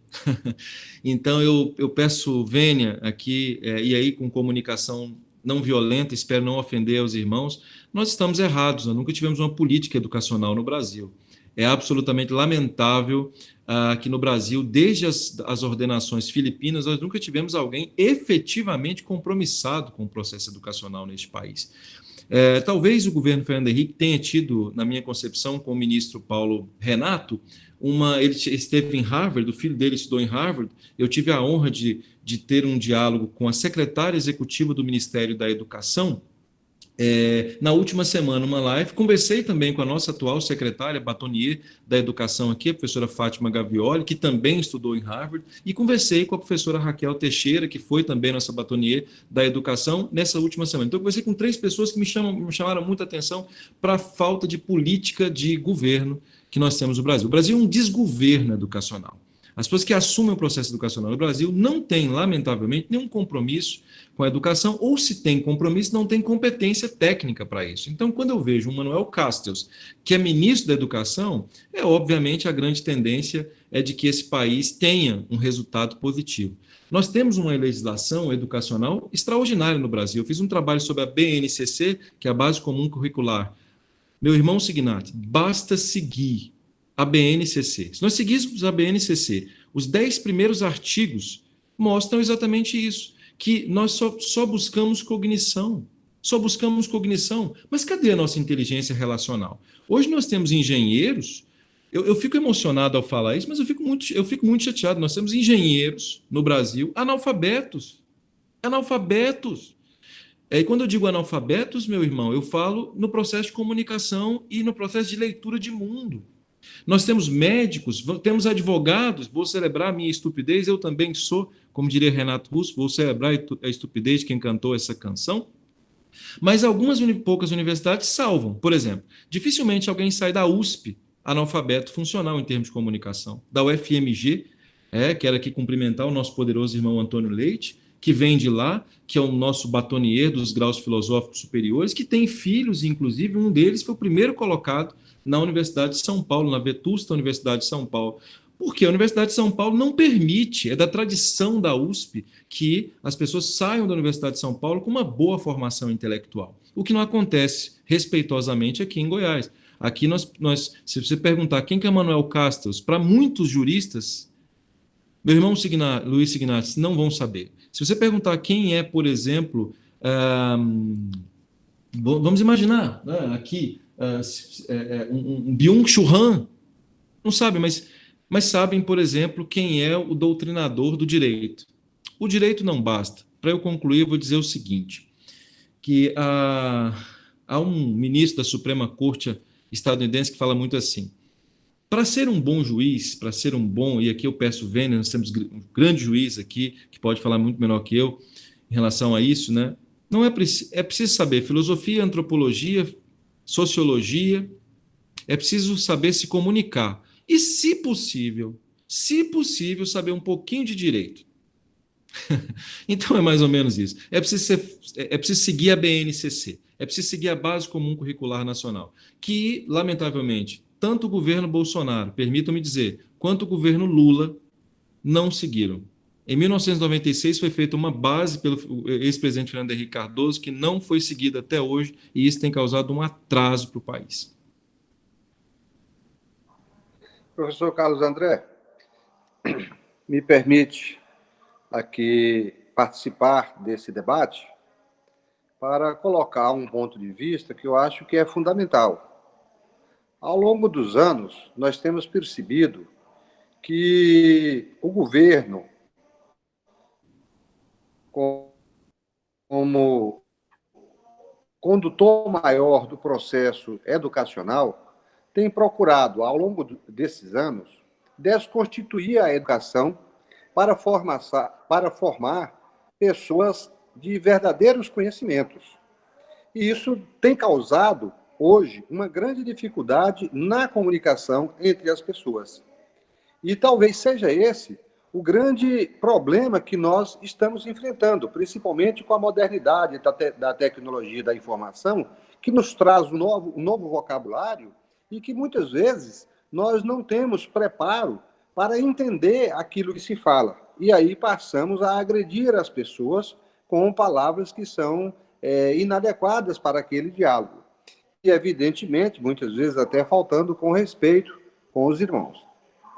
C: Então eu peço vênia aqui, e aí com comunicação não violenta, espero não ofender os irmãos, nós estamos errados, nós nunca tivemos uma política educacional no Brasil. É absolutamente lamentável que no Brasil, desde as ordenações filipinas, nós nunca tivemos alguém efetivamente compromissado com o processo educacional neste país. Talvez o governo Fernando Henrique tenha tido, na minha concepção, com o ministro Paulo Renato, ele esteve em Harvard, o filho dele estudou em Harvard, eu tive a honra de ter um diálogo com a secretária executiva do Ministério da Educação, na última semana, uma live, conversei também com a nossa atual secretária, batonier da Educação aqui, a professora Fátima Gavioli, que também estudou em Harvard, e conversei com a professora Raquel Teixeira, que foi também nossa batonier da Educação, nessa última semana. Então, eu conversei com 3 pessoas que me chamaram muita atenção para a falta de política de governo que nós temos no Brasil. O Brasil é um desgoverno educacional. As pessoas que assumem o processo educacional no Brasil não têm, lamentavelmente, nenhum compromisso com a educação, ou se tem compromisso, não tem competência técnica para isso. Então, quando eu vejo o Manuel Castells, que é ministro da Educação, obviamente a grande tendência é de que esse país tenha um resultado positivo. Nós temos uma legislação educacional extraordinária no Brasil. Eu fiz um trabalho sobre a BNCC, que é a Base Comum Curricular. Meu irmão Signati, basta seguir a BNCC. Se nós seguíssemos a BNCC, os 10 primeiros artigos mostram exatamente isso, que nós só buscamos cognição, mas cadê a nossa inteligência relacional? Hoje nós temos engenheiros, eu fico emocionado ao falar isso, mas eu fico muito chateado, nós temos engenheiros no Brasil analfabetos. E quando eu digo analfabetos, meu irmão, eu falo no processo de comunicação e no processo de leitura de mundo. Nós temos médicos, temos advogados, vou celebrar a minha estupidez, eu também sou, como diria Renato Russo, vou celebrar a estupidez de quem cantou essa canção, mas algumas poucas universidades salvam. Por exemplo, dificilmente alguém sai da USP analfabeto funcional em termos de comunicação, da UFMG, quero aqui cumprimentar o nosso poderoso irmão Antônio Leite, que vem de lá, que é o nosso batonier dos graus filosóficos superiores, que tem filhos, inclusive, um deles foi o primeiro colocado na Universidade de São Paulo, na Vetusta Universidade de São Paulo. Porque a Universidade de São Paulo não permite, é da tradição da USP, que as pessoas saiam da Universidade de São Paulo com uma boa formação intelectual. O que não acontece, respeitosamente, aqui em Goiás. Aqui, se você perguntar quem que é Manuel Castells, para muitos juristas, meu irmão Luiz Signati, não vão saber. Se você perguntar quem é, por exemplo, vamos imaginar, né, aqui, um Byung-Chul Han, não sabe, mas sabem, por exemplo, quem é o doutrinador do direito. O direito não basta. Para eu concluir, eu vou dizer o seguinte, que há um ministro da Suprema Corte estadunidense que fala muito assim, para ser um bom juiz, para ser um bom, e aqui eu peço vênia, nós temos um grande juiz aqui, que pode falar muito melhor que eu em relação a isso, né? Não é preciso saber filosofia, antropologia, sociologia, é preciso saber se comunicar. E, se possível, saber um pouquinho de direito. Então, é mais ou menos isso. É preciso seguir a BNCC, é preciso seguir a Base Comum Curricular Nacional, que, lamentavelmente, tanto o governo Bolsonaro, permitam-me dizer, quanto o governo Lula não seguiram. Em 1996 foi feita uma base pelo ex-presidente Fernando Henrique Cardoso que não foi seguida até hoje e isso tem causado um atraso para o país.
E: Professor Carlos André, me permite aqui participar desse debate para colocar um ponto de vista que eu acho que é fundamental. Ao longo dos anos, nós temos percebido que o governo, como condutor maior do processo educacional, tem procurado, ao longo desses anos, desconstituir a educação para formar pessoas de verdadeiros conhecimentos. E isso tem causado, hoje, uma grande dificuldade na comunicação entre as pessoas. E talvez seja esse o grande problema que nós estamos enfrentando, principalmente com a modernidade da tecnologia da informação, que nos traz um novo vocabulário e que muitas vezes nós não temos preparo para entender aquilo que se fala. E aí passamos a agredir as pessoas com palavras que são inadequadas para aquele diálogo. E, evidentemente, muitas vezes até faltando com respeito com os irmãos.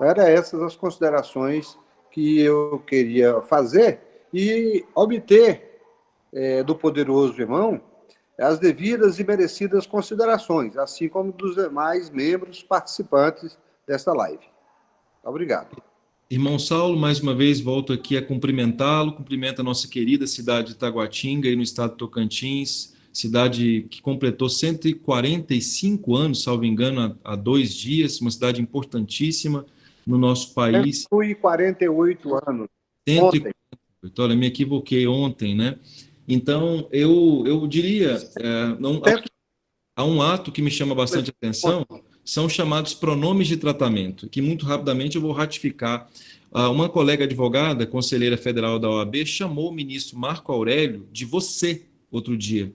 E: Eram essas as considerações que eu queria fazer e obter do poderoso irmão as devidas e merecidas considerações, assim como dos demais membros participantes desta live. Obrigado.
C: Irmão Saulo, mais uma vez volto aqui a cumprimentá-lo, cumprimento a nossa querida cidade de Taguatinga, aí no estado de Tocantins, cidade que completou 145 anos, salvo engano, há 2 dias, uma cidade importantíssima no nosso país.
E: 148 anos.
C: 148, olha, me equivoquei ontem, né? Então, eu diria, há um ato que me chama bastante atenção, são chamados pronomes de tratamento, que muito rapidamente eu vou ratificar. Uma colega advogada, conselheira federal da OAB, chamou o ministro Marco Aurélio de você outro dia.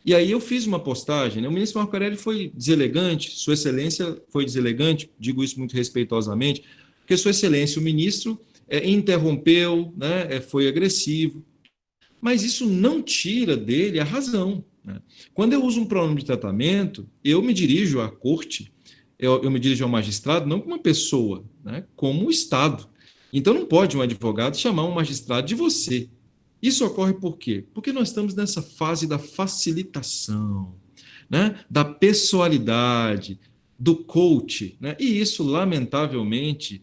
C: E aí eu fiz uma postagem, né? O ministro Marco Aurélio foi deselegante, Sua Excelência foi deselegante, digo isso muito respeitosamente, porque Sua Excelência, o ministro, interrompeu, né? Foi agressivo, mas isso não tira dele a razão, né? Quando eu uso um pronome de tratamento, eu me dirijo à corte, eu me dirijo ao magistrado, não como uma pessoa, né? Como o Estado. Então não pode um advogado chamar um magistrado de você. Isso ocorre por quê? Porque nós estamos nessa fase da facilitação, né? Da pessoalidade, do coach, né? E isso, lamentavelmente,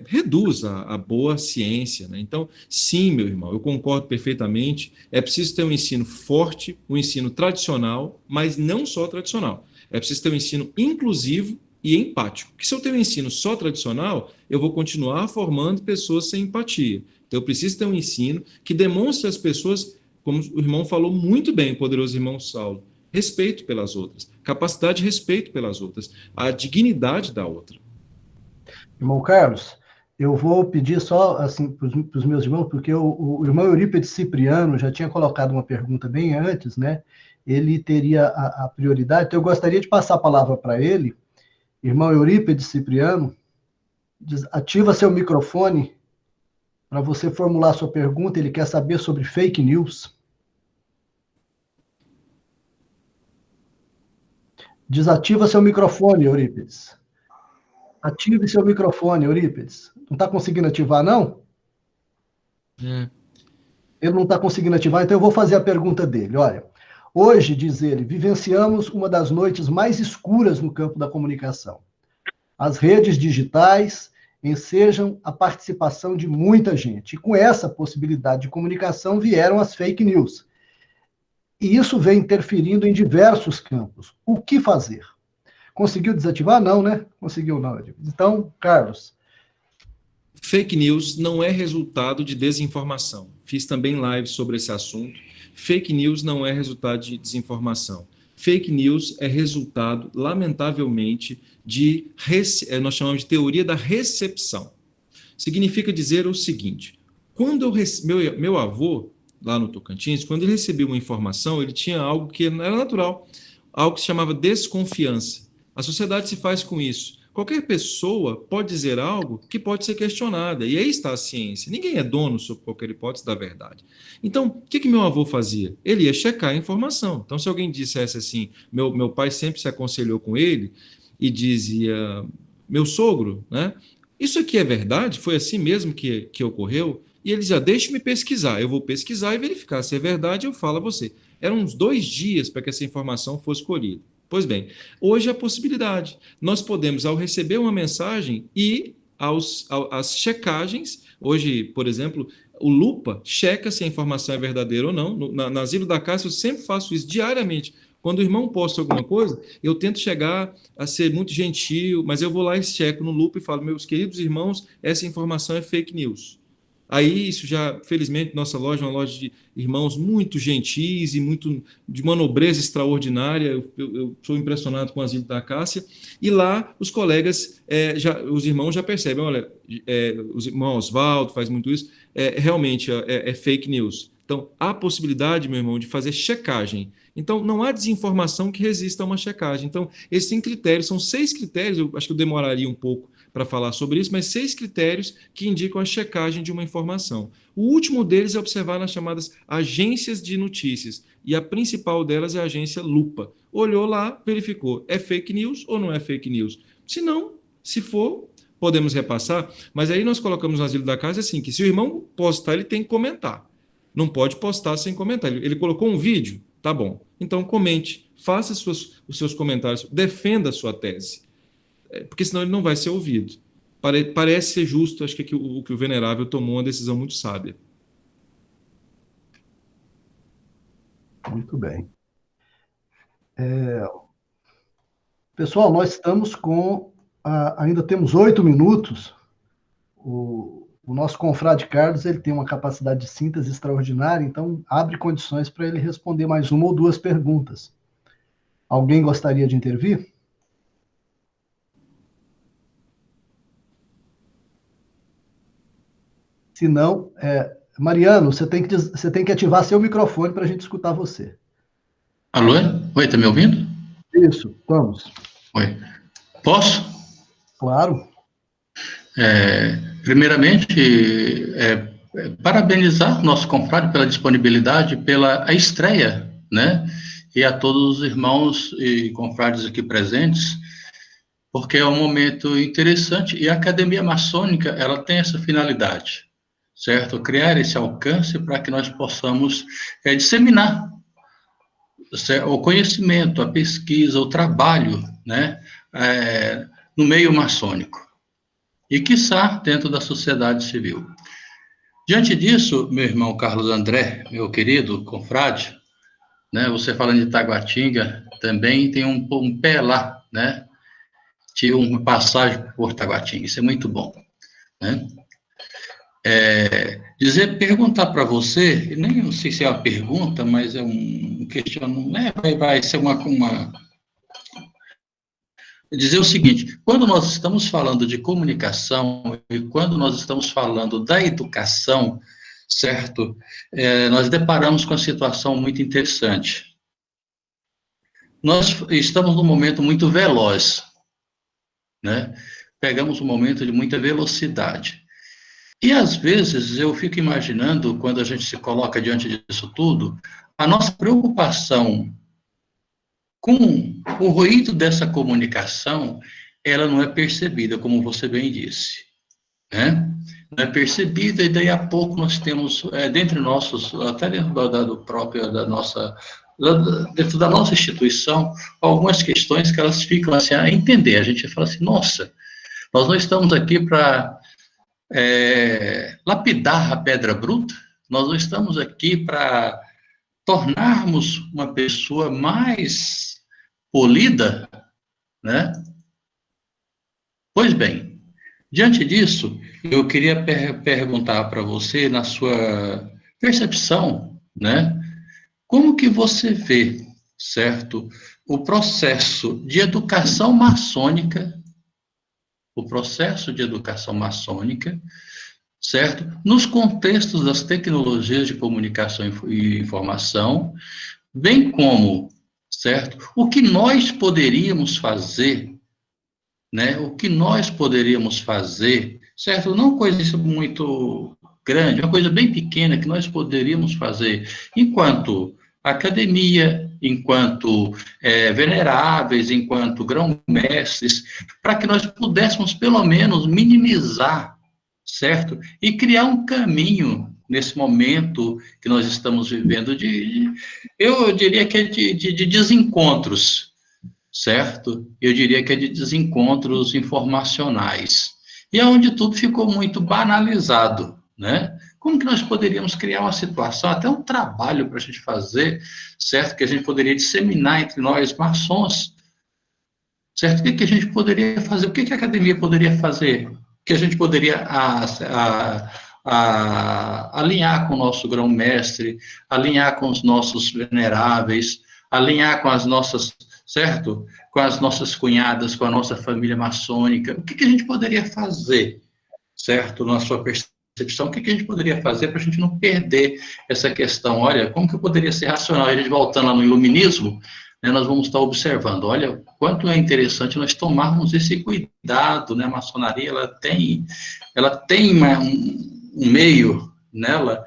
C: reduz a boa ciência, né? Então, sim, meu irmão, eu concordo perfeitamente, é preciso ter um ensino forte, um ensino tradicional, mas não só tradicional. É preciso ter um ensino inclusivo e empático. Porque se eu tenho um ensino só tradicional, eu vou continuar formando pessoas sem empatia. Então, eu preciso ter um ensino que demonstre às pessoas, como o irmão falou muito bem, o poderoso irmão Saulo, respeito pelas outras, capacidade de respeito pelas outras, a dignidade da outra.
B: Irmão Carlos, eu vou pedir só assim, para os meus irmãos, porque o irmão Eurípides Cipriano já tinha colocado uma pergunta bem antes, né? Ele teria a prioridade, então eu gostaria de passar a palavra para ele. Irmão Eurípides Cipriano, ativa seu microfone para você formular sua pergunta. Ele quer saber sobre fake news. Desativa seu microfone, Eurípides. Ative seu microfone, Eurípides. Não está conseguindo ativar, não? Ele não está conseguindo ativar, então eu vou fazer a pergunta dele. Olha, hoje, diz ele, vivenciamos uma das noites mais escuras no campo da comunicação. As redes digitais ensejam a participação de muita gente. E com essa possibilidade de comunicação vieram as fake news. E isso vem interferindo em diversos campos. O que fazer? Conseguiu desativar? Não, né? Conseguiu não. Então, Carlos.
C: Fake news não é resultado de desinformação. Fiz também live sobre esse assunto. Fake news não é resultado de desinformação. Fake news é resultado, lamentavelmente, nós chamamos de teoria da recepção. Significa dizer o seguinte, quando meu avô, lá no Tocantins, quando ele recebia uma informação, ele tinha algo que não era natural, algo que se chamava desconfiança. A sociedade se faz com isso. Qualquer pessoa pode dizer algo que pode ser questionada, e aí está a ciência. Ninguém é dono sobre qualquer hipótese da verdade. Então, o que meu avô fazia? Ele ia checar a informação. Então, se alguém dissesse assim, meu pai sempre se aconselhou com ele e dizia, meu sogro, né? Isso aqui é verdade? Foi assim mesmo que ocorreu? E ele dizia, deixe-me pesquisar. Eu vou pesquisar e verificar se é verdade, eu falo a você. Eram uns 2 dias para que essa informação fosse colhida. Pois bem, hoje a possibilidade. Nós podemos, ao receber uma mensagem, ir às checagens. Hoje, por exemplo, o Lupa checa se a informação é verdadeira ou não. Na Asilo da Cássia, eu sempre faço isso diariamente. Quando o irmão posta alguma coisa, eu tento chegar a ser muito gentil, mas eu vou lá e checo no Lupa e falo, meus queridos irmãos, essa informação é fake news. Aí isso já, felizmente, nossa loja é uma loja de irmãos muito gentis e muito de uma nobreza extraordinária. Eu sou impressionado com o Asilo da Cássia. E lá os colegas, os irmãos já percebem, olha, o irmão Oswaldo faz muito isso, realmente é fake news. Então, há possibilidade, meu irmão, de fazer checagem. Então, não há desinformação que resista a uma checagem. Então, esses critérios, são 6 critérios, eu acho que eu demoraria um pouco para falar sobre isso, mas 6 critérios que indicam a checagem de uma informação. O último deles é observar nas chamadas agências de notícias. e a principal delas é a agência Lupa. Olhou lá, verificou, é fake news ou não é fake news? Se não, se for, podemos repassar, mas aí nós colocamos no asilo da casa assim, que se o irmão postar, ele tem que comentar. Não pode postar sem comentar. Ele colocou um vídeo? Tá bom. Então comente, faça os seus comentários, defenda a sua tese, porque senão ele não vai ser ouvido. Parece ser justo, acho que o venerável tomou uma decisão muito sábia.
B: Muito bem. Pessoal, nós estamos com... ainda temos 8 minutos. O nosso confrade Carlos, ele tem uma capacidade de síntese extraordinária, então abre condições para ele responder mais uma ou duas perguntas. Alguém gostaria de intervir? Se não, Mariano, você tem que ativar seu microfone para a gente escutar você.
F: Alô? Oi, tá me ouvindo?
B: Isso, vamos.
F: Oi. Posso?
B: Claro.
F: Primeiramente, parabenizar o nosso confrade pela disponibilidade, pela estreia, né? E a todos os irmãos e confrades aqui presentes, porque é um momento interessante, e a Academia Maçônica, ela tem essa finalidade, certo? Criar esse alcance para que nós possamos disseminar o conhecimento, a pesquisa, o trabalho, né? No meio maçônico. E, quiçá, dentro da sociedade civil. Diante disso, meu irmão Carlos André, meu querido confrade, né, você falando de Taguatinga, também tem um pé lá, né? Tive uma passagem por Taguatinga, isso é muito bom, né? Perguntar para você, nem não sei se é uma pergunta, mas é um questionamento, né? Vai ser uma dizer o seguinte: quando nós estamos falando de comunicação e quando nós estamos falando da educação, certo? Nós deparamos com uma situação muito interessante. Nós estamos num momento muito veloz, né? Pegamos um momento de muita velocidade. E, às vezes, eu fico imaginando, quando a gente se coloca diante disso tudo, a nossa preocupação com o ruído dessa comunicação, ela não é percebida, como você bem disse, né? Não é percebida, e daí a pouco nós temos, dentre nossos, até dentro dentro da nossa instituição, algumas questões que elas ficam assim, a entender. A gente fala assim, nossa, nós não estamos aqui para lapidar a pedra bruta, nós não estamos aqui para tornarmos uma pessoa mais polida, né? Pois bem, diante disso, eu queria perguntar para você, na sua percepção, né? Como que você vê, certo, o processo de educação maçônica, certo, nos contextos das tecnologias de comunicação e informação, bem como, certo, o que nós poderíamos fazer, né, certo, não coisa muito grande, uma coisa bem pequena que nós poderíamos fazer enquanto academia, enquanto veneráveis, enquanto grão-mestres, para que nós pudéssemos, pelo menos, minimizar, certo? E criar um caminho nesse momento que nós estamos vivendo eu diria que é de desencontros, certo? Eu diria que é de desencontros informacionais. E é onde tudo ficou muito banalizado, né? Como que nós poderíamos criar uma situação, até um trabalho para a gente fazer, certo? Que a gente poderia disseminar entre nós maçons, certo? O que a gente poderia fazer? O que a academia poderia fazer? Que a gente poderia alinhar com o nosso grão-mestre, alinhar com os nossos veneráveis, alinhar com as nossas, certo? Com as nossas cunhadas, com a nossa família maçônica. O que a gente poderia fazer, certo? Na sua percepção, o que a gente poderia fazer para a gente não perder essa questão? Olha, como que eu poderia ser racional? A gente voltando lá no iluminismo, né, nós vamos estar observando, olha, quanto é interessante nós tomarmos esse cuidado, né? A maçonaria, ela tem um meio nela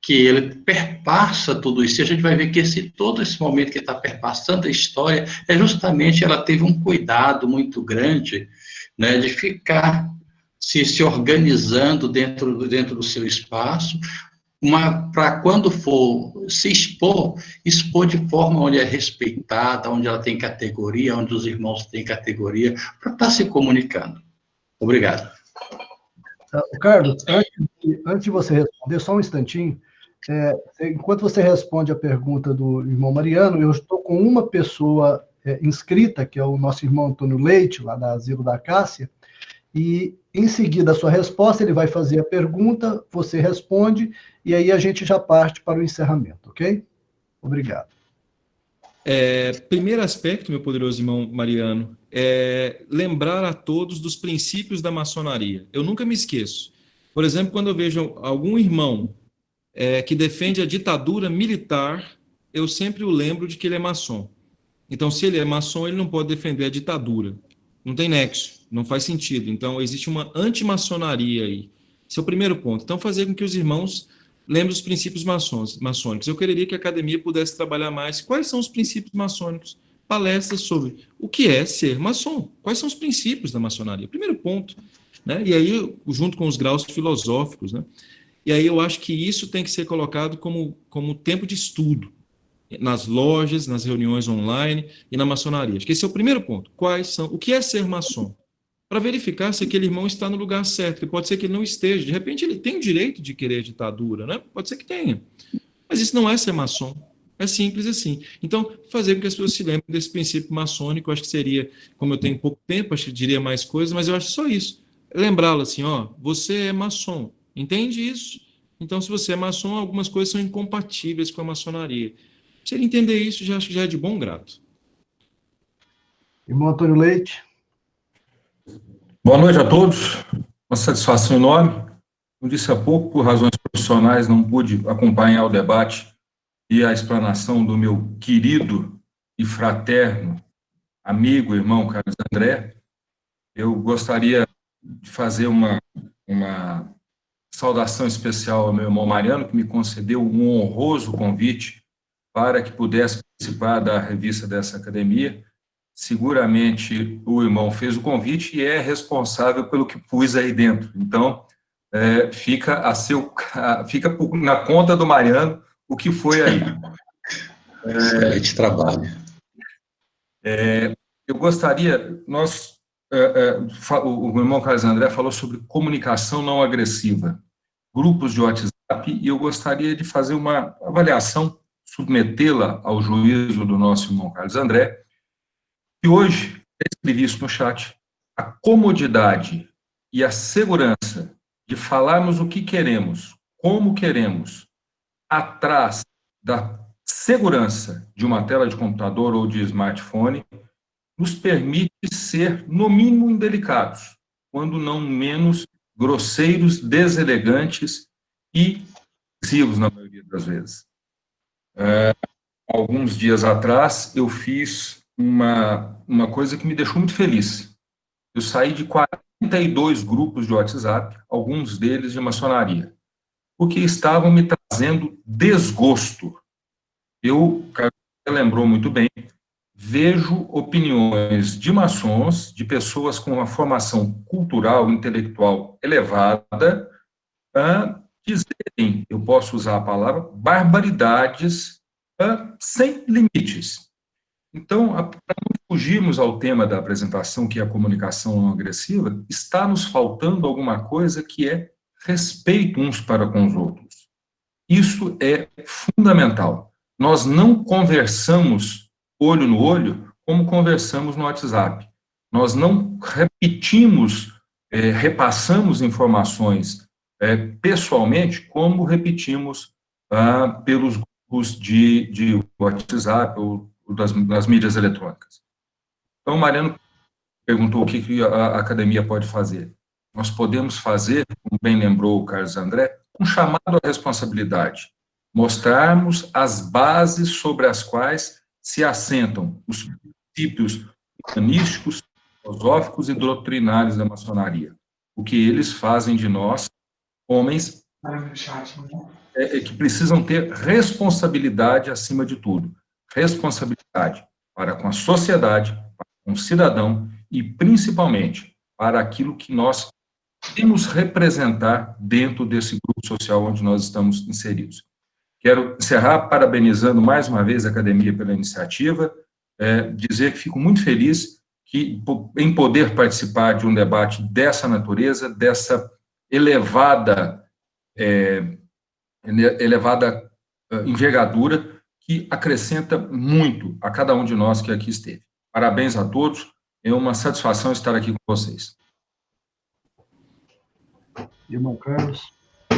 F: que ele perpassa tudo isso. E a gente vai ver que todo esse momento que está perpassando a história é justamente ela teve um cuidado muito grande, né, de ficar se organizando dentro do seu espaço, para quando for se expor de forma onde é respeitada, onde ela tem categoria, onde os irmãos têm categoria, para estar se comunicando. Obrigado.
B: Carlos, antes de você responder, só um instantinho. Enquanto você responde a pergunta do irmão Mariano, eu estou com uma pessoa inscrita, que é o nosso irmão Antônio Leite, lá da Asilo da Cássia, e em seguida a sua resposta, ele vai fazer a pergunta, você responde, e aí a gente já parte para o encerramento, ok? Obrigado.
C: Primeiro aspecto, meu poderoso irmão Mariano, é lembrar a todos dos princípios da maçonaria. Eu nunca me esqueço. Por exemplo, quando eu vejo algum irmão que defende a ditadura militar, eu sempre o lembro de que ele é maçom. Então, se ele é maçom, ele não pode defender a ditadura. Não tem nexo, não faz sentido. Então, existe uma antimaçonaria aí. Esse é o primeiro ponto. Então, fazer com que os irmãos lembrem os princípios maçônicos. Eu queria que a academia pudesse trabalhar mais. Quais são os princípios maçônicos? Palestras sobre o que é ser maçom. Quais são os princípios da maçonaria? Primeiro ponto. Né? E aí, junto com os graus filosóficos, né? E aí eu acho que isso tem que ser colocado como tempo de estudo, nas lojas, nas reuniões online e na maçonaria. Acho que esse é o primeiro ponto. O que é ser maçom? Para verificar se aquele irmão está no lugar certo, que pode ser que ele não esteja. De repente ele tem o direito de querer ditadura, né? Pode ser que tenha. Mas isso não é ser maçom. É simples assim. Então, fazer com que as pessoas se lembrem desse princípio maçônico, eu acho que seria, como eu tenho pouco tempo, acho que diria mais coisas, mas eu acho só isso. Lembrá-lo assim, você é maçom. Entende isso? Então, se você é maçom, algumas coisas são incompatíveis com a maçonaria. Se ele entender isso, já acho que já é de bom grado.
B: Irmão Antônio Leite.
G: Boa noite a todos. Uma satisfação enorme. Como disse há pouco, por razões profissionais, não pude acompanhar o debate e a explanação do meu querido e fraterno amigo, irmão Carlos André. Eu gostaria de fazer uma saudação especial ao meu irmão Mariano, que me concedeu um honroso convite para que pudesse participar da revista dessa academia. Seguramente o irmão fez o convite e é responsável pelo que pus aí dentro. Então, fica na conta do Mariano o que foi aí.
F: Excelente trabalho.
G: Eu gostaria, o irmão Carlos André falou sobre comunicação não agressiva, grupos de WhatsApp, e eu gostaria de fazer uma avaliação, submetê-la ao juízo do nosso irmão Carlos André, que hoje, escrevi isso no chat, a comodidade e a segurança de falarmos o que queremos, como queremos, atrás da segurança de uma tela de computador ou de smartphone, nos permite ser, no mínimo, indelicados, quando não menos grosseiros, deselegantes e agressivos, na maioria das vezes. Alguns dias atrás, eu fiz uma coisa que me deixou muito feliz. Eu saí de 42 grupos de WhatsApp, alguns deles de maçonaria, porque estavam me trazendo desgosto. Carlos lembrou muito bem, vejo opiniões de maçons, de pessoas com uma formação cultural, intelectual elevada, dizerem, eu posso usar a palavra, barbaridades sem limites. Então, para não fugirmos ao tema da apresentação, que é a comunicação não agressiva, está nos faltando alguma coisa que é respeito uns para com os outros. Isso é fundamental. Nós não conversamos olho no olho como conversamos no WhatsApp. Nós não repassamos informações pessoalmente como repetimos pelos grupos de WhatsApp ou das mídias eletrônicas. Então, o Mariano perguntou o que a academia pode fazer. Nós podemos fazer, como bem lembrou o Carlos André, um chamado à responsabilidade, mostrarmos as bases sobre as quais se assentam os princípios humanísticos, filosóficos e doutrinários da maçonaria. O que eles fazem de nós, homens que precisam ter responsabilidade acima de tudo. Responsabilidade para com a sociedade, para com o cidadão e, principalmente, para aquilo que nós temos representar dentro desse grupo social onde nós estamos inseridos. Quero encerrar parabenizando mais uma vez a academia pela iniciativa, dizer que fico muito feliz em poder participar de um debate dessa natureza, dessa elevada envergadura, que acrescenta muito a cada um de nós que aqui esteve. Parabéns a todos, é uma satisfação estar aqui com vocês.
B: Irmão Carlos.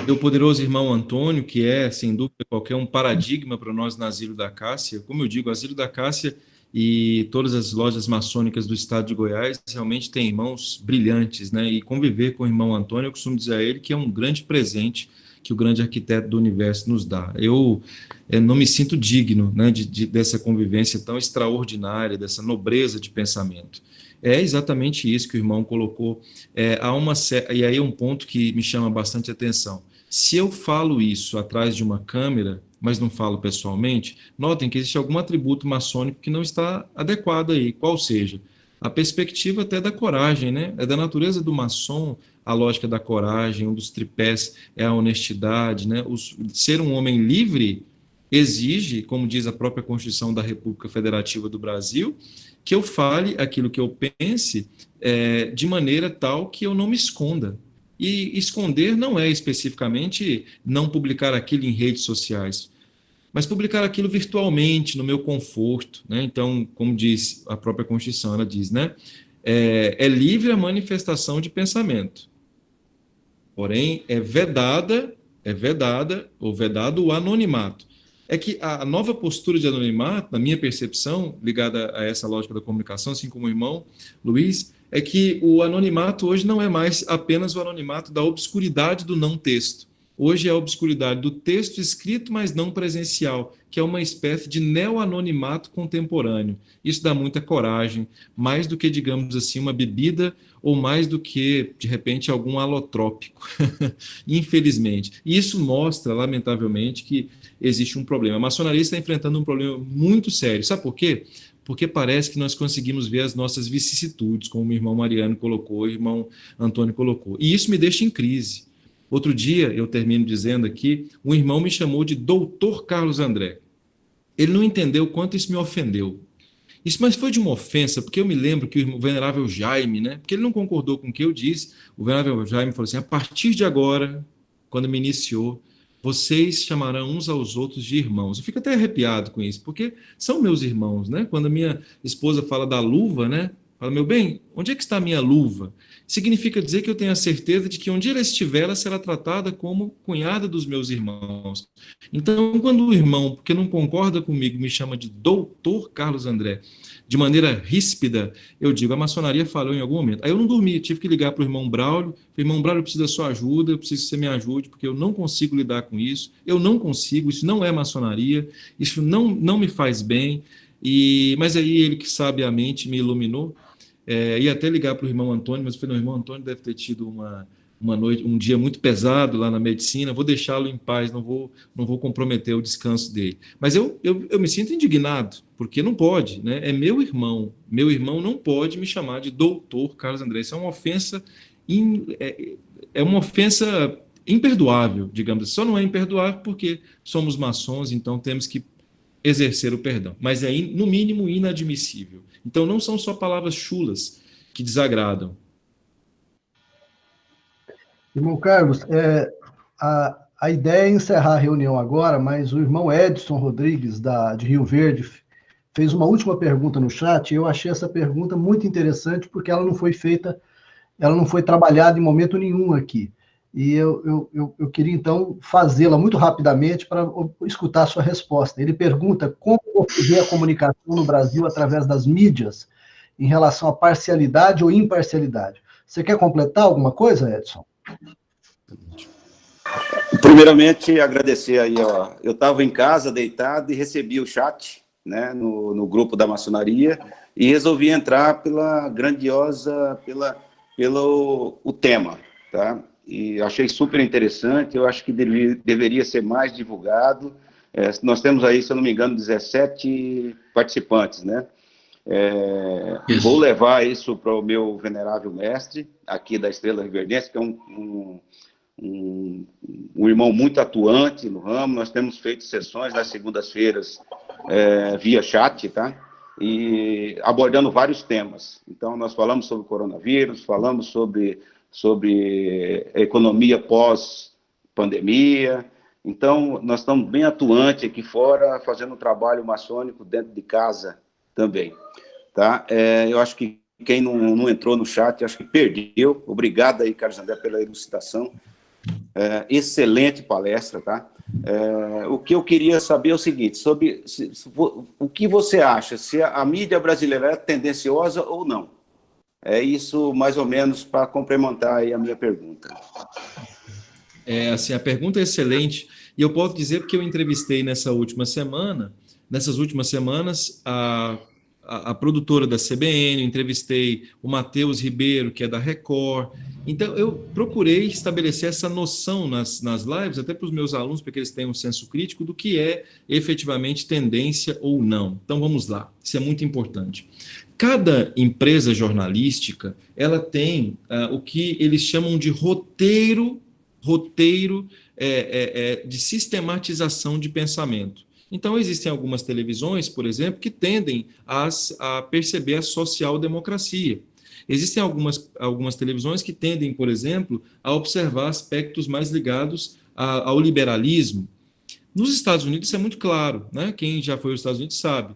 C: Meu poderoso irmão Antônio, que é, sem dúvida qualquer, um paradigma para nós no Asilo da Cássia. Como eu digo, o Asilo da Cássia e todas as lojas maçônicas do estado de Goiás realmente têm irmãos brilhantes, né? E conviver com o irmão Antônio, eu costumo dizer a ele que é um grande presente que o grande arquiteto do universo nos dá. Eu não me sinto digno, né, dessa convivência tão extraordinária, dessa nobreza de pensamento. É exatamente isso que o irmão colocou. E aí é um ponto que me chama bastante atenção. Se eu falo isso atrás de uma câmera, mas não falo pessoalmente, notem que existe algum atributo maçônico que não está adequado aí, qual seja, a perspectiva até da coragem, né? É da natureza do maçom a lógica da coragem, um dos tripés é a honestidade, né? Ser um homem livre exige, como diz a própria Constituição da República Federativa do Brasil, que eu fale aquilo que eu pense de maneira tal que eu não me esconda. E esconder não é especificamente não publicar aquilo em redes sociais, mas publicar aquilo virtualmente, no meu conforto, né? Então, como diz a própria Constituição, ela diz, né? É livre a manifestação de pensamento, porém é vedado o anonimato. É que a nova postura de anonimato, na minha percepção, ligada a essa lógica da comunicação, assim como o irmão Luiz, é que o anonimato hoje não é mais apenas o anonimato da obscuridade do não texto. Hoje é a obscuridade do texto escrito, mas não presencial, que é uma espécie de neo-anonimato contemporâneo. Isso dá muita coragem, mais do que, digamos assim, uma bebida, ou mais do que, de repente, algum alotrópico, infelizmente. E isso mostra, lamentavelmente, que existe um problema. A maçonaria está enfrentando um problema muito sério. Sabe por quê? Porque parece que nós conseguimos ver as nossas vicissitudes, como o irmão Mariano colocou, o irmão Antônio colocou. E isso me deixa em crise. Outro dia, eu termino dizendo aqui, um irmão me chamou de Doutor Carlos André. Ele não entendeu o quanto isso me ofendeu. Isso, mas foi de uma ofensa, porque eu me lembro que o venerável Jaime, né, porque ele não concordou com o que eu disse, o venerável Jaime falou assim, a partir de agora, quando me iniciou, vocês chamarão uns aos outros de irmãos. Eu fico até arrepiado com isso, porque são meus irmãos, né? Quando a minha esposa fala da luva, né? Fala, meu bem, onde é que está a minha luva? Significa dizer que eu tenho a certeza de que onde ela estiver, ela será tratada como cunhada dos meus irmãos. Então, quando o irmão, porque não concorda comigo, me chama de Doutor Carlos André, de maneira ríspida, eu digo, a maçonaria falou em algum momento. Aí eu não dormi, tive que ligar para o irmão Braulio. Irmão Braulio, eu preciso da sua ajuda, eu preciso que você me ajude, porque eu não consigo lidar com isso. Eu não consigo, isso não é maçonaria, isso não me faz bem. Mas aí ele que sabiamente me iluminou. Ia até ligar para o irmão Antônio, mas eu falei, não, o irmão Antônio deve ter tido uma noite, um dia muito pesado lá na medicina, vou deixá-lo em paz, não vou comprometer o descanso dele. Mas eu me sinto indignado, porque não pode, né? É meu irmão não pode me chamar de Doutor Carlos André, isso é uma ofensa, imperdoável, digamos assim. Só não é imperdoável porque somos maçons, então temos que exercer o perdão, mas é, no mínimo, inadmissível. Então, não são só palavras chulas que desagradam.
B: Irmão Carlos, a ideia é encerrar a reunião agora, mas o irmão Edson Rodrigues, de Rio Verde, fez uma última pergunta no chat, e eu achei essa pergunta muito interessante, porque ela não foi trabalhada em momento nenhum aqui. E eu queria, então, fazê-la muito rapidamente para escutar a sua resposta. Ele pergunta como você vê a comunicação no Brasil através das mídias em relação à parcialidade ou imparcialidade. Você quer completar alguma coisa, Edson?
H: Primeiramente, agradecer aí, ó. Eu estava em casa, deitado, e recebi o chat, né, no grupo da maçonaria, e resolvi entrar pelo tema, tá? e achei super interessante, eu acho que deveria ser mais divulgado. Nós temos aí, se eu não me engano, 17 participantes, né? Vou levar isso para o meu venerável mestre, aqui da Estrela Riverdense, que é um irmão muito atuante no ramo. Nós temos feito sessões nas segundas-feiras via chat, tá? E abordando vários temas. Então, nós falamos sobre o coronavírus, falamos sobre economia pós-pandemia. Então, nós estamos bem atuantes aqui fora, fazendo um trabalho maçônico dentro de casa também. Tá? Eu acho que quem não entrou no chat, acho que perdeu. Obrigado aí, Carlos André, pela elucidação. Excelente palestra, tá? O que eu queria saber é o seguinte, o que você acha, se a mídia brasileira é tendenciosa ou não? É isso, mais ou menos, para complementar aí a minha pergunta.
C: Assim, a pergunta é excelente, e eu posso dizer porque eu entrevistei nessas últimas semanas, a produtora da CBN, entrevistei o Matheus Ribeiro, que é da Record. Então, eu procurei estabelecer essa noção nas lives, até para os meus alunos, para que eles tenham um senso crítico do que é efetivamente tendência ou não. Então, vamos lá, isso é muito importante. Cada empresa jornalística, ela tem o que eles chamam de roteiro de sistematização de pensamento. Então, existem algumas televisões, por exemplo, que tendem a perceber a social-democracia. Existem algumas televisões que tendem, por exemplo, a observar aspectos mais ligados ao liberalismo. Nos Estados Unidos isso é muito claro, né? Quem já foi aos Estados Unidos sabe.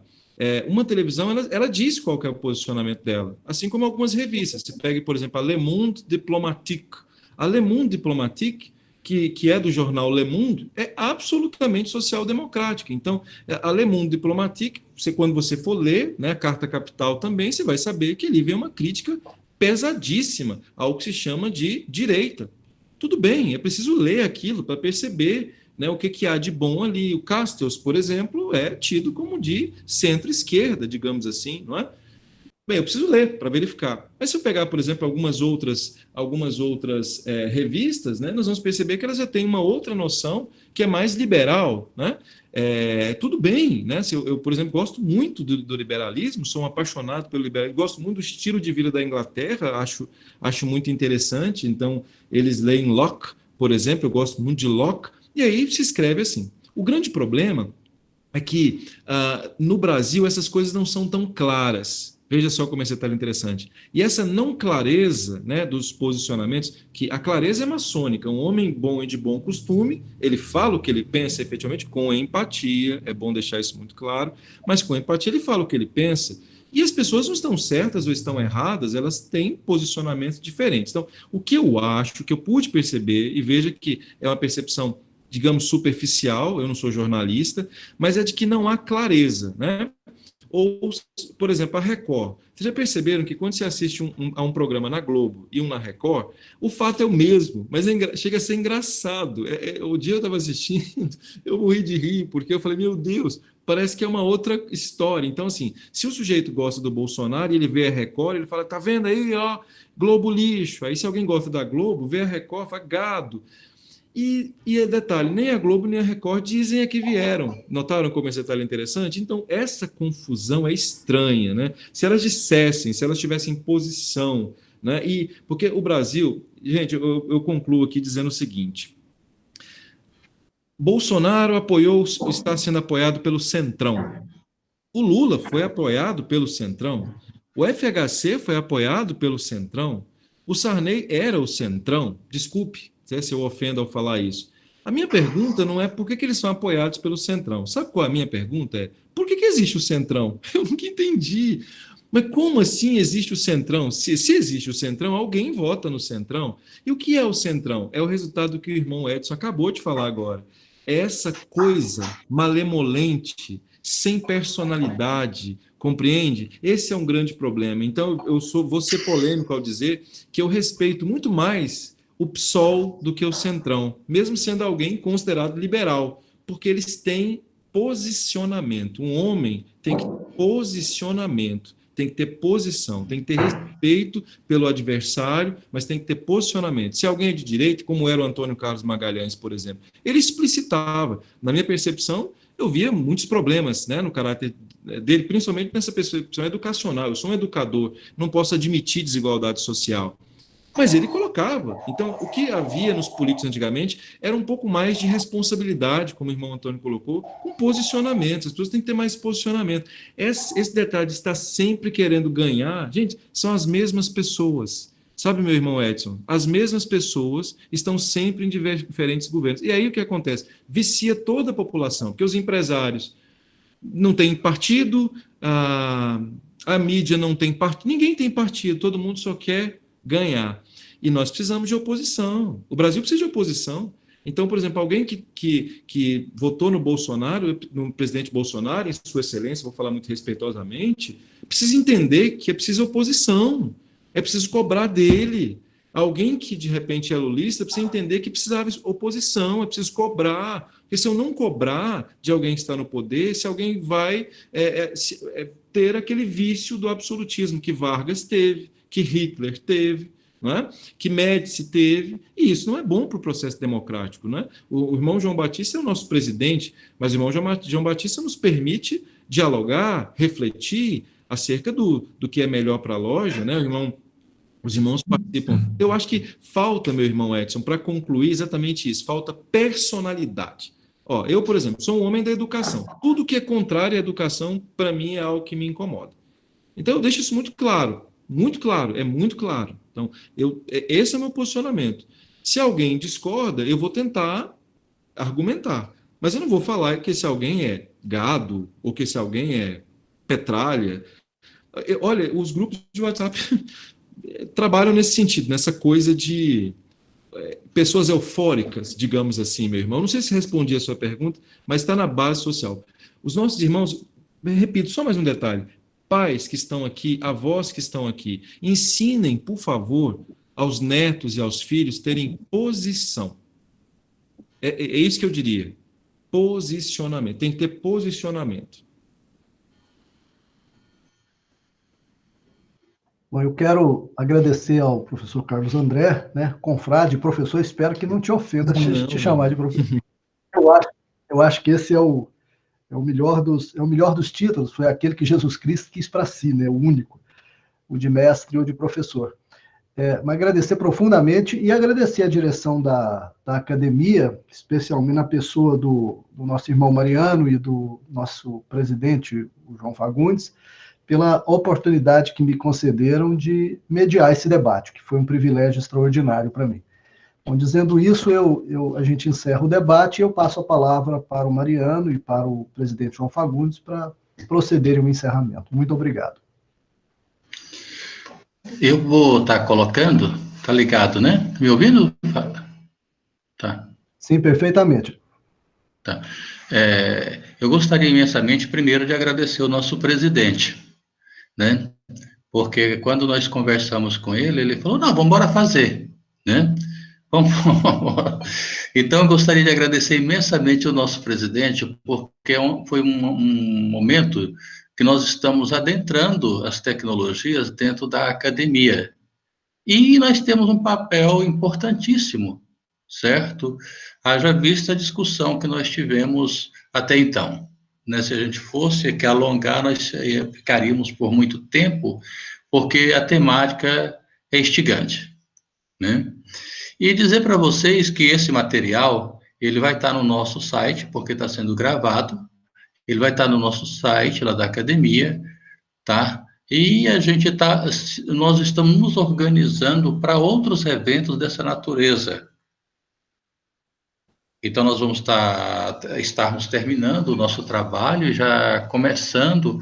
C: Uma televisão, ela diz qual que é o posicionamento dela, assim como algumas revistas. Você pega, por exemplo, a Le Monde Diplomatique. A Le Monde Diplomatique, que é do jornal Le Monde, é absolutamente social-democrática. Então, a Le Monde Diplomatique, quando você for ler, né, a Carta Capital também, você vai saber que ali vem uma crítica pesadíssima ao que se chama de direita. Tudo bem, é preciso ler aquilo para perceber, né, o que há de bom ali. O Castells, por exemplo, é tido como de centro-esquerda, digamos assim, não é? Bem, eu preciso ler para verificar. Mas se eu pegar, por exemplo, algumas outras revistas, né, nós vamos perceber que elas já têm uma outra noção que é mais liberal, né? Tudo bem, né? Eu, por exemplo, gosto muito do liberalismo, sou um apaixonado pelo liberalismo, gosto muito do estilo de vida da Inglaterra, acho muito interessante. Então, eles leem Locke, por exemplo, eu gosto muito de Locke, e aí se escreve assim. O grande problema é que no Brasil essas coisas não são tão claras. Veja só como esse detalhe interessante. E essa não clareza, né, dos posicionamentos, que a clareza é maçônica, um homem bom e de bom costume, ele fala o que ele pensa efetivamente com empatia, é bom deixar isso muito claro, mas com empatia ele fala o que ele pensa. E as pessoas não estão certas ou estão erradas, elas têm posicionamentos diferentes. Então, o que eu acho, que eu pude perceber, e veja que é uma percepção, digamos, superficial, eu não sou jornalista, mas é de que não há clareza, né? Ou, por exemplo, a Record. Vocês já perceberam que quando você assiste a um programa na Globo e um na Record, o fato é o mesmo, mas chega a ser engraçado. O dia eu estava assistindo, eu morri de rir, porque eu falei, meu Deus, parece que é uma outra história. Então, assim, se o sujeito gosta do Bolsonaro e ele vê a Record, ele fala, tá vendo aí, ó, Globo lixo. Aí se alguém gosta da Globo, vê a Record, fala, gado. E detalhe, nem a Globo nem a Record dizem a que vieram. Notaram como esse detalhe é interessante? Então, essa confusão é estranha, né? Se elas dissessem, se elas tivessem posição, né? Porque o Brasil, gente, eu concluo aqui dizendo o seguinte: Bolsonaro está sendo apoiado pelo Centrão. O Lula foi apoiado pelo Centrão. O FHC foi apoiado pelo Centrão. O Sarney era o Centrão. Desculpe se eu ofendo ao falar isso. A minha pergunta não é por que eles são apoiados pelo Centrão. Sabe qual a minha pergunta é? Por que existe o Centrão? Eu nunca entendi. Mas como assim existe o Centrão? Se existe o Centrão, alguém vota no Centrão. E o que é o Centrão? É o resultado que o irmão Edson acabou de falar agora. É essa coisa malemolente, sem personalidade, compreende? Esse é um grande problema. Então, vou ser polêmico ao dizer que eu respeito muito mais o PSOL do que o Centrão, mesmo sendo alguém considerado liberal, porque eles têm posicionamento. Um homem tem que ter posicionamento. tem que ter posição, tem que ter respeito pelo adversário, mas tem que ter posicionamento. Se alguém é de direita, como era o Antônio Carlos Magalhães, por exemplo, ele explicitava. Na minha percepção, eu via muitos problemas, né, no caráter dele, principalmente nessa percepção educacional. Eu sou um educador, não posso admitir desigualdade social. Mas ele colocava. Então, o que havia nos políticos antigamente era um pouco mais de responsabilidade, como o irmão Antônio colocou, com posicionamentos. As pessoas têm que ter mais posicionamento. Esse detalhe de estar sempre querendo ganhar, gente, são as mesmas pessoas. Sabe, meu irmão Edson? As mesmas pessoas estão sempre em diferentes governos. E aí o que acontece? Vicia toda a população, porque os empresários não têm partido, a mídia não tem partido, ninguém tem partido, todo mundo só quer ganhar. E nós precisamos de oposição. O Brasil precisa de oposição. Então, por exemplo, alguém que votou no Bolsonaro, no presidente Bolsonaro, em sua excelência, vou falar muito respeitosamente, precisa entender que é preciso oposição, é preciso cobrar dele. Alguém que, de repente, é lulista, precisa entender que precisava de oposição, é preciso cobrar. Porque se eu não cobrar de alguém que está no poder, se alguém vai ter aquele vício do absolutismo que Vargas teve, que Hitler teve, não é? Que Médici teve, e isso não é bom para o processo democrático. Não é? O irmão João Batista é o nosso presidente, mas o irmão João Batista nos permite dialogar, refletir acerca do que é melhor para a loja, né? Os irmãos participam. Eu acho que falta, meu irmão Edson, para concluir exatamente isso, falta personalidade. Ó, eu, por exemplo, sou um homem da educação. Tudo que é contrário à educação, para mim, é algo que me incomoda. Então, eu deixo isso muito claro. Muito claro, é muito claro. Então, esse é o meu posicionamento. Se alguém discorda, eu vou tentar argumentar. Mas eu não vou falar que esse alguém é gado ou que esse alguém é petralha. Olha, os grupos de WhatsApp trabalham nesse sentido, nessa coisa de pessoas eufóricas, digamos assim, meu irmão. Não sei se respondi a sua pergunta, mas está na base social. Os nossos irmãos, repito, só mais um detalhe, pais que estão aqui, avós que estão aqui, ensinem, por favor, aos netos e aos filhos terem posição. É isso que eu diria. Posicionamento. Tem que ter posicionamento.
B: Bom, eu quero agradecer ao professor Carlos André, né, confrade, professor, espero que não te ofenda te chamar de professor. Eu acho que esse é o melhor dos títulos, foi aquele que Jesus Cristo quis para si, né, o único, o de mestre ou de professor. Mas agradecer profundamente e agradecer a direção da academia, especialmente na pessoa do nosso irmão Mariano e do nosso presidente, o João Fagundes, pela oportunidade que me concederam de mediar esse debate, que foi um privilégio extraordinário para mim. Bom, dizendo isso, a gente encerra o debate e eu passo a palavra para o Mariano e para o presidente João Fagundes para procederem o encerramento. Muito obrigado.
F: Eu vou estar colocando, tá ligado, né? Me ouvindo? Tá.
B: Sim, perfeitamente.
F: Tá. Eu gostaria imensamente, primeiro, de agradecer o nosso presidente, né? Porque quando nós conversamos com ele, ele falou, não, vamos embora fazer, né? Então, eu gostaria de agradecer imensamente o nosso presidente, porque foi um momento que nós estamos adentrando as tecnologias dentro da academia. E nós temos um papel importantíssimo, certo? Haja vista a discussão que nós tivemos até então. Né? Se a gente fosse que alongar, nós ficaríamos por muito tempo, porque a temática é instigante, né? E dizer para vocês que esse material, ele vai estar no nosso site, porque está sendo gravado, ele vai estar no nosso site, lá da academia, tá? E nós estamos nos organizando para outros eventos dessa natureza. Então, nós vamos estarmos terminando o nosso trabalho, já começando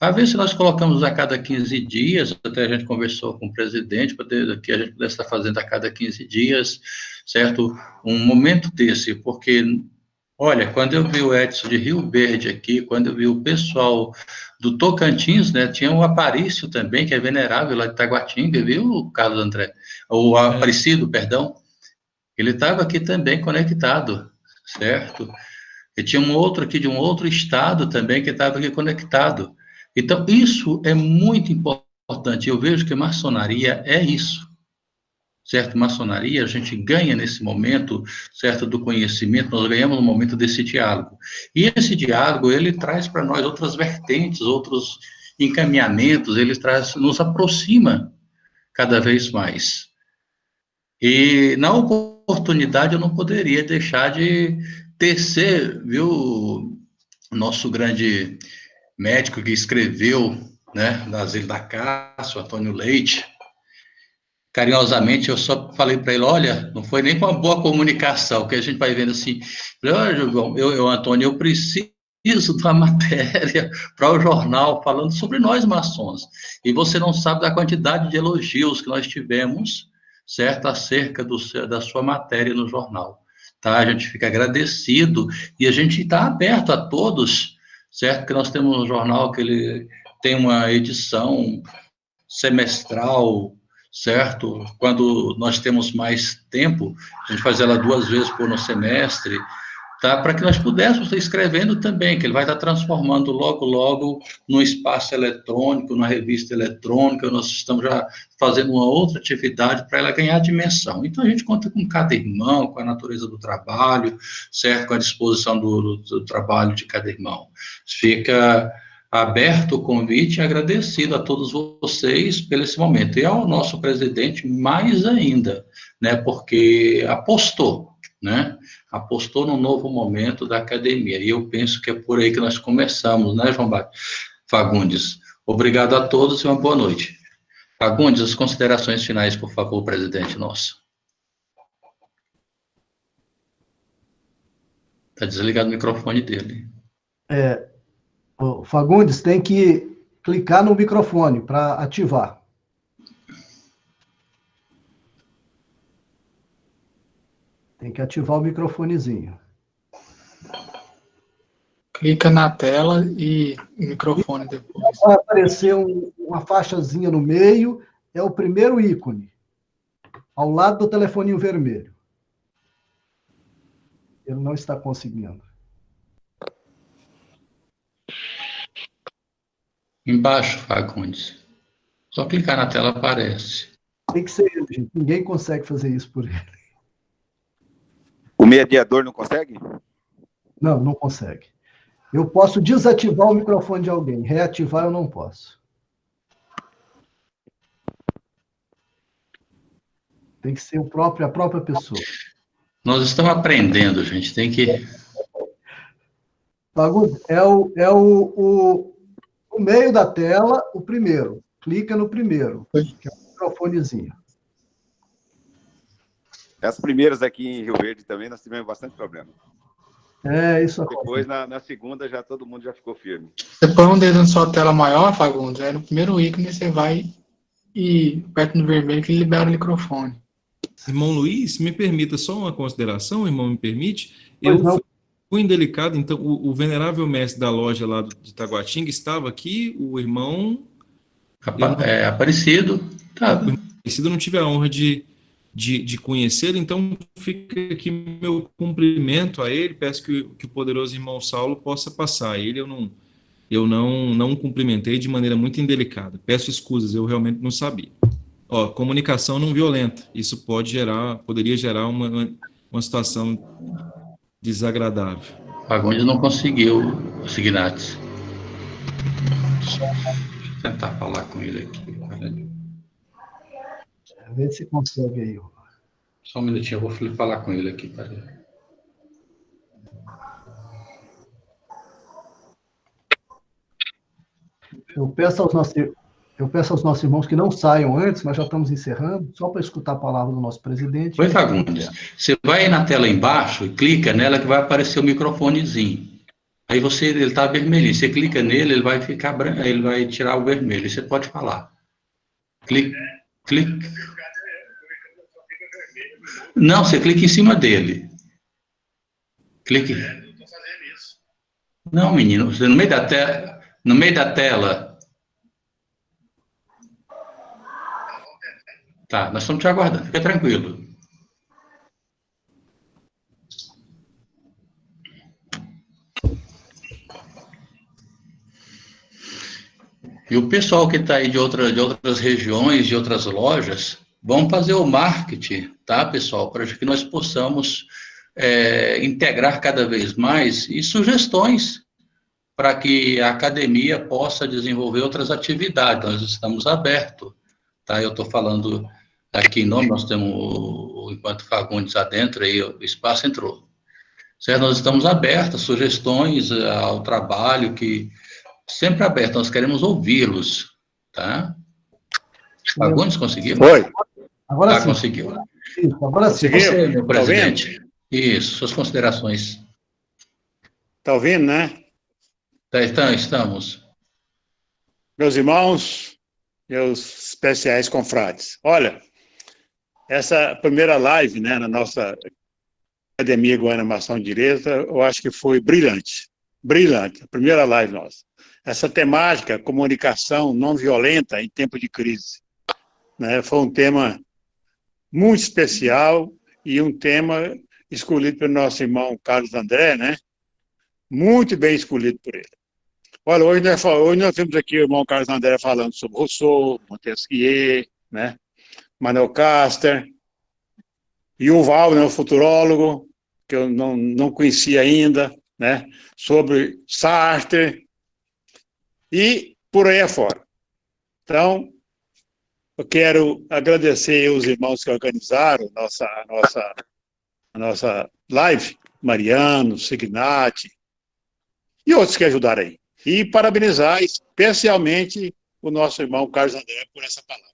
F: a ver se nós colocamos a cada 15 dias, até a gente conversou com o presidente, para que a gente pudesse estar fazendo a cada 15 dias, certo? Um momento desse, porque, olha, quando eu vi o Edson de Rio Verde aqui, quando eu vi o pessoal do Tocantins, né, tinha o Aparício também, que é venerável lá de Taguatinga, viu, Carlos André? O Aparecido, perdão. Ele estava aqui também conectado, certo? E tinha um outro aqui de um outro estado também que estava aqui conectado. Então, isso é muito importante. Eu vejo que maçonaria é isso, certo? Maçonaria, a gente ganha nesse momento, certo, do conhecimento, nós ganhamos no momento desse diálogo. E esse diálogo, ele traz para nós outras vertentes, outros encaminhamentos, ele traz, nos aproxima cada vez mais. E, na oportunidade, eu não poderia deixar de tecer, viu, o nosso grande médico que escreveu, né, das Ilhas da Cássio, Antônio Leite. Carinhosamente, eu só falei para ele, olha, não foi nem com uma boa comunicação, que a gente vai vendo assim, olha, João, Antônio, eu preciso de uma matéria para o jornal falando sobre nós maçons, e você não sabe da quantidade de elogios que nós tivemos, certo, acerca da sua matéria no jornal, tá? A gente fica agradecido, e a gente está aberto a todos, certo, que nós temos um jornal que ele tem uma edição semestral, certo? Quando nós temos mais tempo, a gente faz ela 2 vezes no semestre, tá? Para que nós pudéssemos estar escrevendo também, que ele vai estar transformando logo, logo no espaço eletrônico, na revista eletrônica, nós estamos já fazendo uma outra atividade para ela ganhar dimensão. Então, a gente conta com cada irmão, com a natureza do trabalho, certo? Com a disposição do trabalho de cada irmão. Fica aberto o convite e agradecido a todos vocês pelo esse momento. E ao nosso presidente, mais ainda, né? Porque apostou, né? Apostou no novo momento da academia. E eu penso que é por aí que nós começamos, né, João Fagundes? Obrigado a todos e uma boa noite. Fagundes, as considerações finais, por favor, presidente nosso. Está desligado o microfone dele.
B: O Fagundes tem que clicar no microfone para ativar. Tem que ativar o microfonezinho.
A: Clica na tela e microfone depois.
B: Vai aparecer uma faixazinha no meio, é o primeiro ícone, ao lado do telefoninho vermelho. Ele não está conseguindo.
F: Embaixo, Fagundes. Só clicar na tela aparece.
B: Tem que ser ele, gente. Ninguém consegue fazer isso por ele.
E: O mediador não consegue?
B: Não, não consegue. Eu posso desativar o microfone de alguém, reativar eu não posso. Tem que ser a própria pessoa.
F: Nós estamos aprendendo, gente. Tem que...
B: Fagundes, o meio da tela, o primeiro. Clica no primeiro, que é o microfonezinho.
E: As primeiras aqui em Rio Verde também nós tivemos bastante problema.
B: Isso
E: Depois, na segunda, todo mundo já ficou firme.
A: Você põe um dedo na sua tela maior, Fagundes, aí no primeiro ícone você vai e aperta no vermelho que ele libera o microfone.
C: Irmão Luiz, me permita só uma consideração, irmão, me permite?
B: Pois
C: Eu
B: não.
C: fui indelicado, então, o venerável mestre da loja lá de Taguatinga estava aqui, o irmão...
F: Aparecido. Tá.
C: Eu não tive a honra de conhecê-lo, então fica aqui meu cumprimento a ele, peço que o poderoso irmão Saulo possa passar. Ele eu não cumprimentei de maneira muito indelicada. Peço escusas, eu realmente não sabia. Comunicação não violenta, isso poderia gerar uma situação desagradável.
F: Fagundes não conseguiu o Signatis. Deixa eu tentar falar com ele aqui.
B: Vê se consegue aí.
F: Só um minutinho, eu vou falar com ele aqui. Peraí.
B: Eu peço aos nossos irmãos que não saiam antes, mas já estamos encerrando, só para escutar a palavra do nosso presidente.
F: Oi, Fagundes. Você vai na tela embaixo e clica nela que vai aparecer o microfonezinho. Aí ele está vermelhinho. Você clica nele, ele vai ficar branco, ele vai tirar o vermelho. Você pode falar. Clica. Não, você clica em cima dele. Clique. Não, menino, você no meio da tela. Tá, nós estamos te aguardando, fica tranquilo. E o pessoal que está aí de outras regiões, de outras lojas, vão fazer o marketing, tá, pessoal? Para que nós possamos integrar cada vez mais e sugestões para que a academia possa desenvolver outras atividades. Nós estamos abertos, tá? Eu estou falando aqui em nome, nós temos enquanto Fagundes adentro, aí o espaço entrou. Certo? Nós estamos abertos a sugestões, ao trabalho, que sempre aberto, nós queremos ouvi-los, tá? Fagundes, conseguiu?
I: Foi.
B: Agora sim.
F: Conseguiu.
B: Isso, agora sim.
F: Você, meu presidente. Isso, suas considerações.
I: Está ouvindo, né?
F: Estamos.
I: Meus irmãos, meus especiais confrades. Olha, essa primeira live, né, na nossa Academia Goiana Mação Direita, eu acho que foi brilhante. Brilhante, a primeira live nossa. Essa temática, comunicação não violenta em tempo de crise, né, foi um tema muito especial e um tema escolhido pelo nosso irmão Carlos André, né? Muito bem escolhido por ele. Olha, hoje nós temos aqui o irmão Carlos André falando sobre Rousseau, Montesquieu, né? Manuel Caster, Yuval, né, o futurólogo, que eu não conhecia ainda, né? Sobre Sartre e por aí afora. Então, eu quero agradecer os irmãos que organizaram a nossa live, Mariano, Signati e outros que ajudaram aí. E parabenizar especialmente o nosso irmão Carlos André por essa palavra,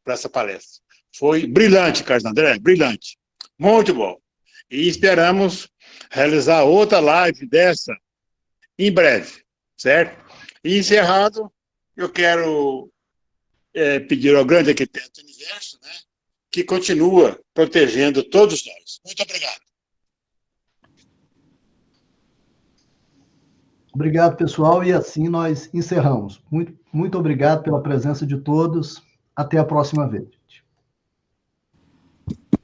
I: por essa palestra. Foi brilhante, Carlos André, brilhante. Muito bom. E esperamos realizar outra live dessa em breve, certo? E encerrado, eu quero pedir ao grande arquiteto do universo, né, que continua protegendo todos nós. Muito obrigado.
B: Obrigado, pessoal, e assim nós encerramos. Muito obrigado pela presença de todos. Até a próxima vez.